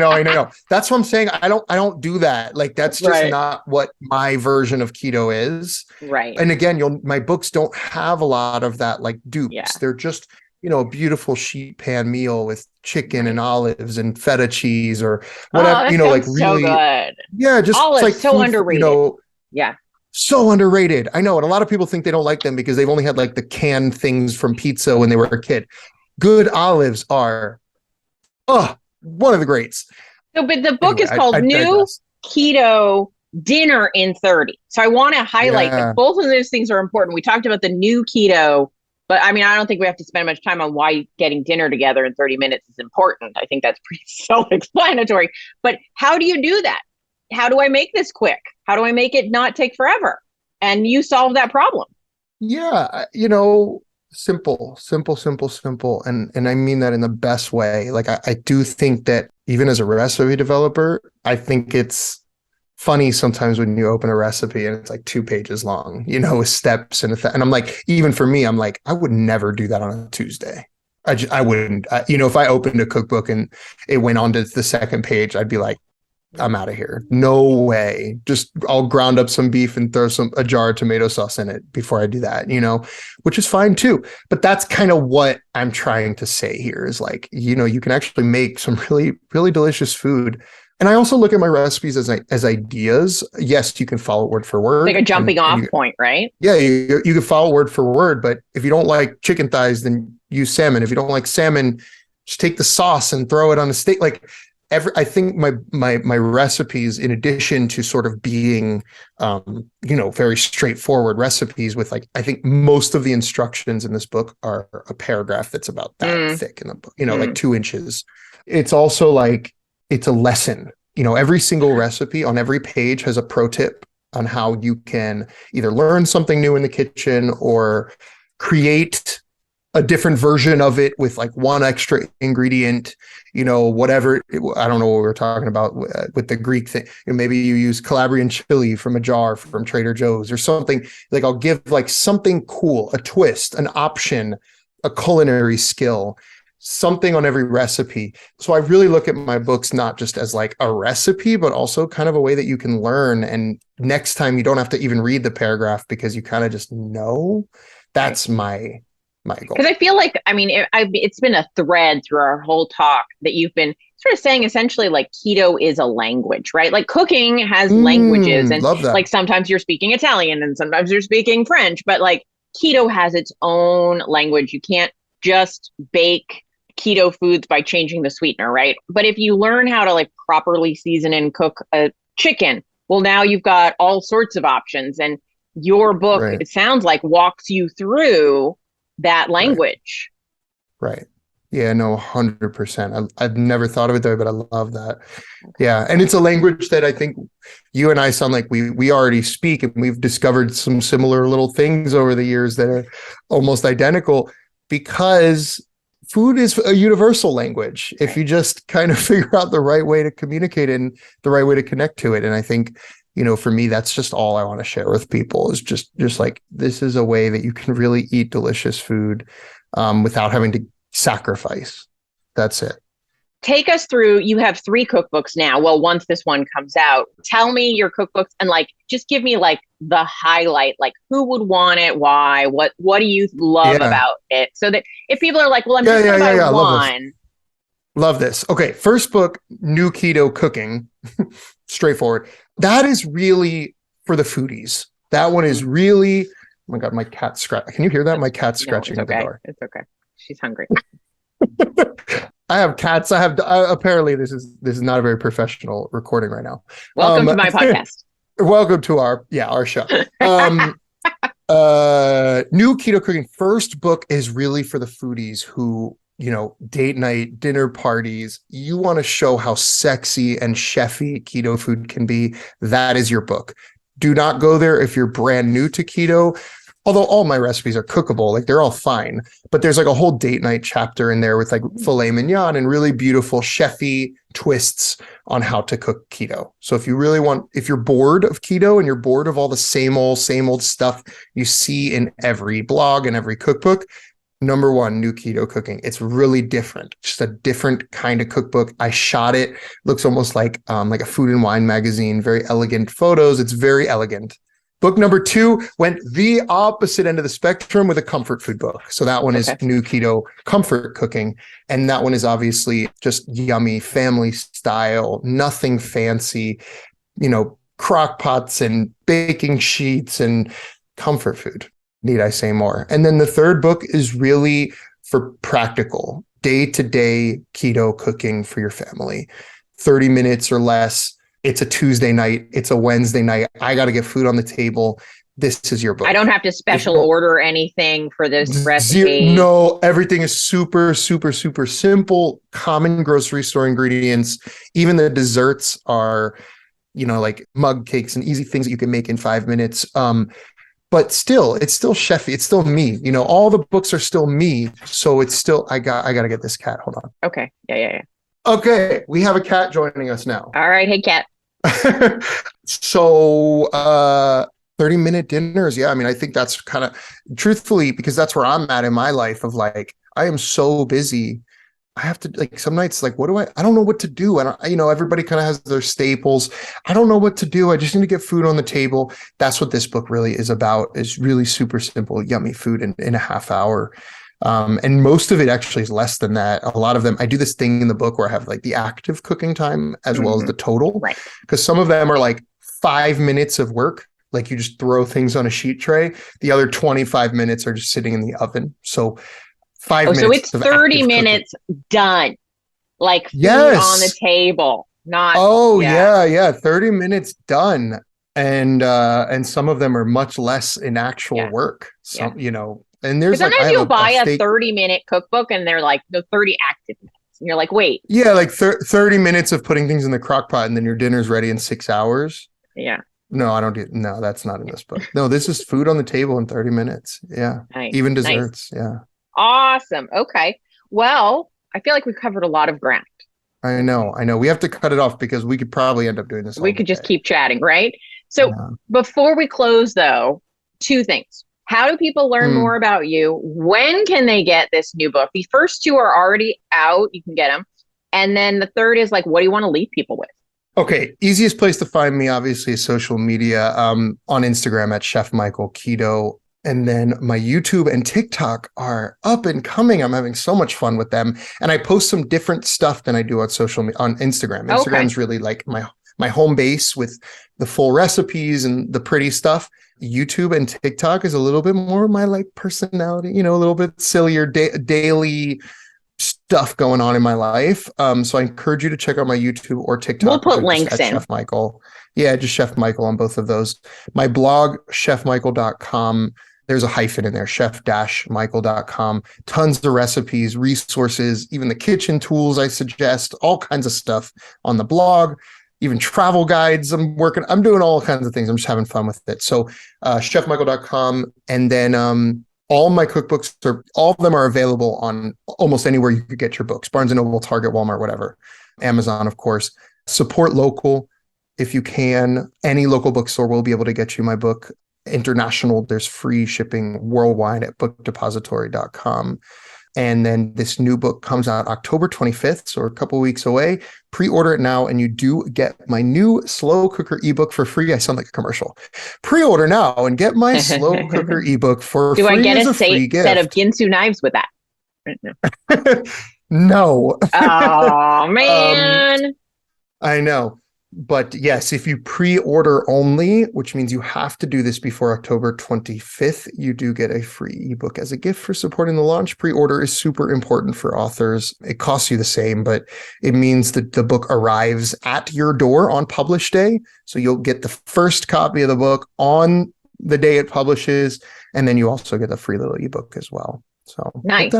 I know. That's what I'm saying. I don't do that. Like, that's just Right. not what my version of keto is. Right. And again, my books don't have a lot of that, like dupes. Yeah. They're just, a beautiful sheet pan meal with chicken Right. and olives and feta cheese or Oh, whatever, that like sounds really, so good. yeah, just Olives, like so food, underrated. Yeah. so underrated. I know. And a lot of people think they don't like them because they've only had like the canned things from pizza when they were a kid. Good olives are, one of the greats. So, but the book Anyway, is called I New digress. Keto Dinner in 30. So I want to highlight Yeah. that both of those things are important. We talked about the new keto, but I mean, I don't think we have to spend much time on why getting dinner together in 30 minutes is important. I think that's pretty self-explanatory. But how do you do that? How do I make this quick? How do I make it not take forever? And you solve that problem. Yeah, simple. And I mean that in the best way. Like I do think that even as a recipe developer, I think it's funny sometimes when you open a recipe and it's like 2 pages long, with steps and and I'm like, even for me, I'm like, I would never do that on a Tuesday. I wouldn't. If I opened a cookbook and it went on to the second page, I'd be like, I'm out of here. No way. Just I'll ground up some beef and throw a jar of tomato sauce in it before I do that, which is fine too. But that's kind of what I'm trying to say here is like, you can actually make some really, really delicious food. And I also look at my recipes as ideas. Yes, you can follow word for word. Like a jumping off point, right? Yeah, you can follow word for word. But if you don't like chicken thighs, then use salmon. If you don't like salmon, just take the sauce and throw it on a steak. Like, I think my recipes, in addition to sort of being, very straightforward recipes with like, I think most of the instructions in this book are a paragraph that's about that thick in the book, like 2 inches. It's also like, it's a lesson, every single recipe on every page has a pro tip on how you can either learn something new in the kitchen or create a different version of it with like one extra ingredient, whatever. I don't know what we were talking about with the Greek thing. Maybe you use Calabrian chili from a jar from Trader Joe's or something. Like I'll give like something cool, a twist, an option, a culinary skill, something on every recipe. So I really look at my books not just as like a recipe, but also kind of a way that you can learn. And next time you don't have to even read the paragraph because you kind of just know. That's my goal. Because I feel like, I mean, it's been a thread through our whole talk that you've been sort of saying essentially like keto is a language, right? Like cooking has languages and love that. Like sometimes you're speaking Italian and sometimes you're speaking French, but like keto has its own language. You can't just bake keto foods by changing the sweetener, right? But if you learn how to like properly season and cook a chicken, well, now you've got all sorts of options. And your book, Right. It sounds like, walks you through that language. Right. Yeah, no, 100%. I've never thought of it that way, but I love that. Yeah. And it's a language that I think you and I sound like we already speak, and we've discovered some similar little things over the years that are almost identical because food is a universal language if you just kind of figure out the right way to communicate and the right way to connect to it. And I think, for me, that's just all I want to share with people is just like, this is a way that you can really eat delicious food without having to sacrifice. That's it. Take us through, you have 3 cookbooks now. Well, once this one comes out, tell me your cookbooks and like, just give me like the highlight, like who would want it? Why? What do you love about it? So that if people are like, well, I'm just going to buy one. Love this. Okay. First book, New Keto Cooking. Straightforward. That is really for the foodies. That one is really, oh my God, my cat Can you hear that? My cat's scratching at the door. It's okay. She's hungry. I have cats. Apparently this is not a very professional recording right now. Welcome to my podcast. Welcome to our show. New Keto Cooking. First book is really for the foodies who, date night, dinner parties. You want to show how sexy and chefy keto food can be. That is your book. Do not go there if you're brand new to keto. although all my recipes are cookable, like they're all fine, but there's like a whole date night chapter in there with like filet mignon and really beautiful chefy twists on how to cook keto. So if you're bored of keto and you're bored of all the same old stuff you see in every blog and every cookbook, number one, New Keto Cooking. It's really different, just a different kind of cookbook. I shot it. Looks almost like a food and wine magazine, very elegant photos. It's very elegant. Book number 2 went the opposite end of the spectrum with a comfort food book. So that one is New Keto Comfort Cooking. And that one is obviously just yummy, family style, nothing fancy, crock pots and baking sheets and comfort food. Need I say more? And then the third book is really for practical, day-to-day keto cooking for your family. 30 minutes or less. It's a Tuesday night. It's a Wednesday night. I got to get food on the table. This is your book. I don't have to special order anything for this recipe. No, everything is super, super, super simple. Common grocery store ingredients. Even the desserts are, like mug cakes and easy things that you can make in 5 minutes. But still, it's still chefy. It's still me. All the books are still me. So it's still, I got to get this cat. Hold on. Okay. Yeah. Okay. We have a cat joining us now. All right. Hey, cat. So, 30-minute dinners. Yeah. I mean, I think that's kind of truthfully, because that's where I'm at in my life of like, I am so busy. I have to like some nights, like, I don't know what to do. Everybody kind of has their staples. I don't know what to do. I just need to get food on the table. That's what this book really is about, is really super simple, yummy food in a half hour. And most of it actually is less than that. A lot of them, I do this thing in the book where I have like the active cooking time as well as the total, right? Because some of them are like 5 minutes of work. Like you just throw things on a sheet tray. The other 25 minutes are just sitting in the oven. So 5 minutes. So it's 30 minutes done. Like food on the table. Not. Oh yeah. 30 minutes done. And some of them are much less in actual work. So, and there's like, sometimes you'll buy a 30-minute cookbook and they're like the 30 active minutes. And you're like, wait. Yeah, like 30 minutes of putting things in the crock pot and then your dinner's ready in 6 hours. Yeah. No, that's not in this book. No, this is food on the table in 30 minutes. Yeah. Nice. Even desserts. Nice. Yeah. Awesome. Okay. Well, I feel like we covered a lot of ground. I know. We have to cut it off because we could probably end up doing this. We could just keep chatting, right? So before we close though, 2 things. How do people learn more about you? When can they get this new book? The first 2 are already out. You can get them. And then the third is like, what do you want to leave people with? Okay. Easiest place to find me, obviously, is social media, on Instagram at Chef Michael Keto. And then my YouTube and TikTok are up and coming. I'm having so much fun with them. And I post some different stuff than I do on on Instagram. Instagram's really like my home base with the full recipes and the pretty stuff. YouTube and TikTok is a little bit more my like personality, a little bit sillier daily stuff going on in my life. So I encourage you to check out my YouTube or TikTok. We'll put links in. Chef Michael. Yeah, just Chef Michael on both of those. My blog, chefmichael.com. There's a hyphen in there, chef-michael.com. Tons of recipes, resources, even the kitchen tools I suggest, all kinds of stuff on the blog. Even travel guides. I'm doing all kinds of things. I'm just having fun with it. So chefmichael.com. And then all my cookbooks all of them are available on almost anywhere you could get your books. Barnes & Noble, Target, Walmart, whatever. Amazon, of course. Support local if you can. Any local bookstore will be able to get you my book. International, there's free shipping worldwide at bookdepository.com. And then this new book comes out October 25th, so a couple weeks away. Pre-order it now, and you do get my new slow cooker ebook for free. I sound like a commercial. Pre-order now and get my slow cooker ebook for free. Do I get a gift. set of Ginsu knives with that? No. Oh, man. I know. But yes, if you pre-order only, which means you have to do this before October 25th, you do get a free ebook as a gift for supporting the launch. Pre-order is super important for authors. It costs you the same, but it means that the book arrives at your door on publish day. So you'll get the first copy of the book on the day it publishes, and then you also get a free little ebook as well. So nice.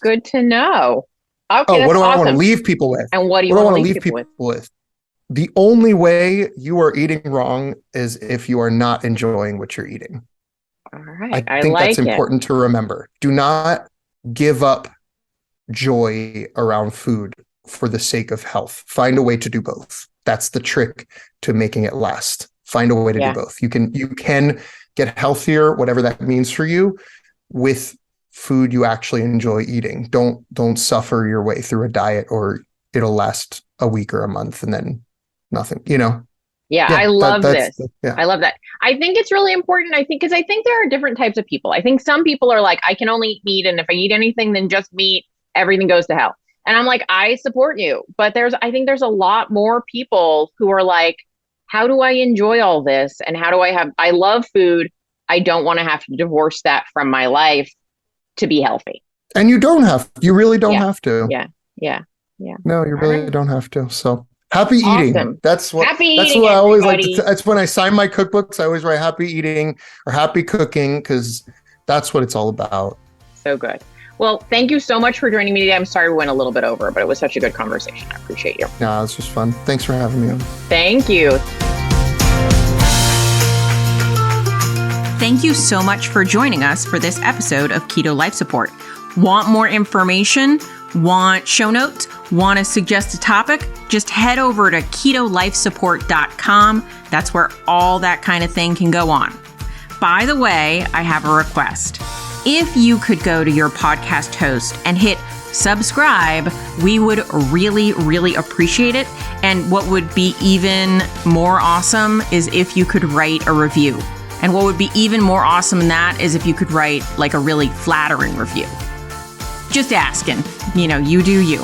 Good to know. Okay, what do I want to leave people with? And what do you want to leave people with? The only way you are eating wrong is if you are not enjoying what you're eating. All right. right. I think that's like it. important to remember. Do not give up joy around food for the sake of health. Find a way to do both. That's the trick to making it last. Find a way to do both. You can get healthier, whatever that means for you, with food you actually enjoy eating. Don't suffer your way through a diet, or it'll last a week or a month and then nothing, Yeah, I love this. Yeah. I love that. I think it's really important. Because I think there are different types of people. I think some people are like, I can only eat meat, and if I eat anything, then just meat, everything goes to hell. And I'm like, I support you. But I think there's a lot more people who are like, how do I enjoy all this? And I love food. I don't want to have to divorce that from my life to be healthy. And you really don't have to. Yeah. No, you really don't have to. So happy eating. That's what I always like to, that's when I sign my cookbooks. I always write happy eating or happy cooking, because that's what it's all about. So good. Well, thank you so much for joining me today. I'm sorry we went a little bit over, but it was such a good conversation. I appreciate you. No, it's just fun. Thanks for having me on. Thank you. Thank you so much for joining us for this episode of Keto Life Support. Want more information? Want show notes? Want to suggest a topic? Just head over to ketolifesupport.com. That's where all that kind of thing can go on. By the way, I have a request. If you could go to your podcast host and hit subscribe, we would really, really appreciate it. And what would be even more awesome is if you could write a review. And what would be even more awesome than that is if you could write like a really flattering review. Just asking, you do you.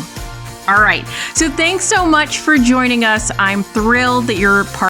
All right. So thanks so much for joining us. I'm thrilled that you're part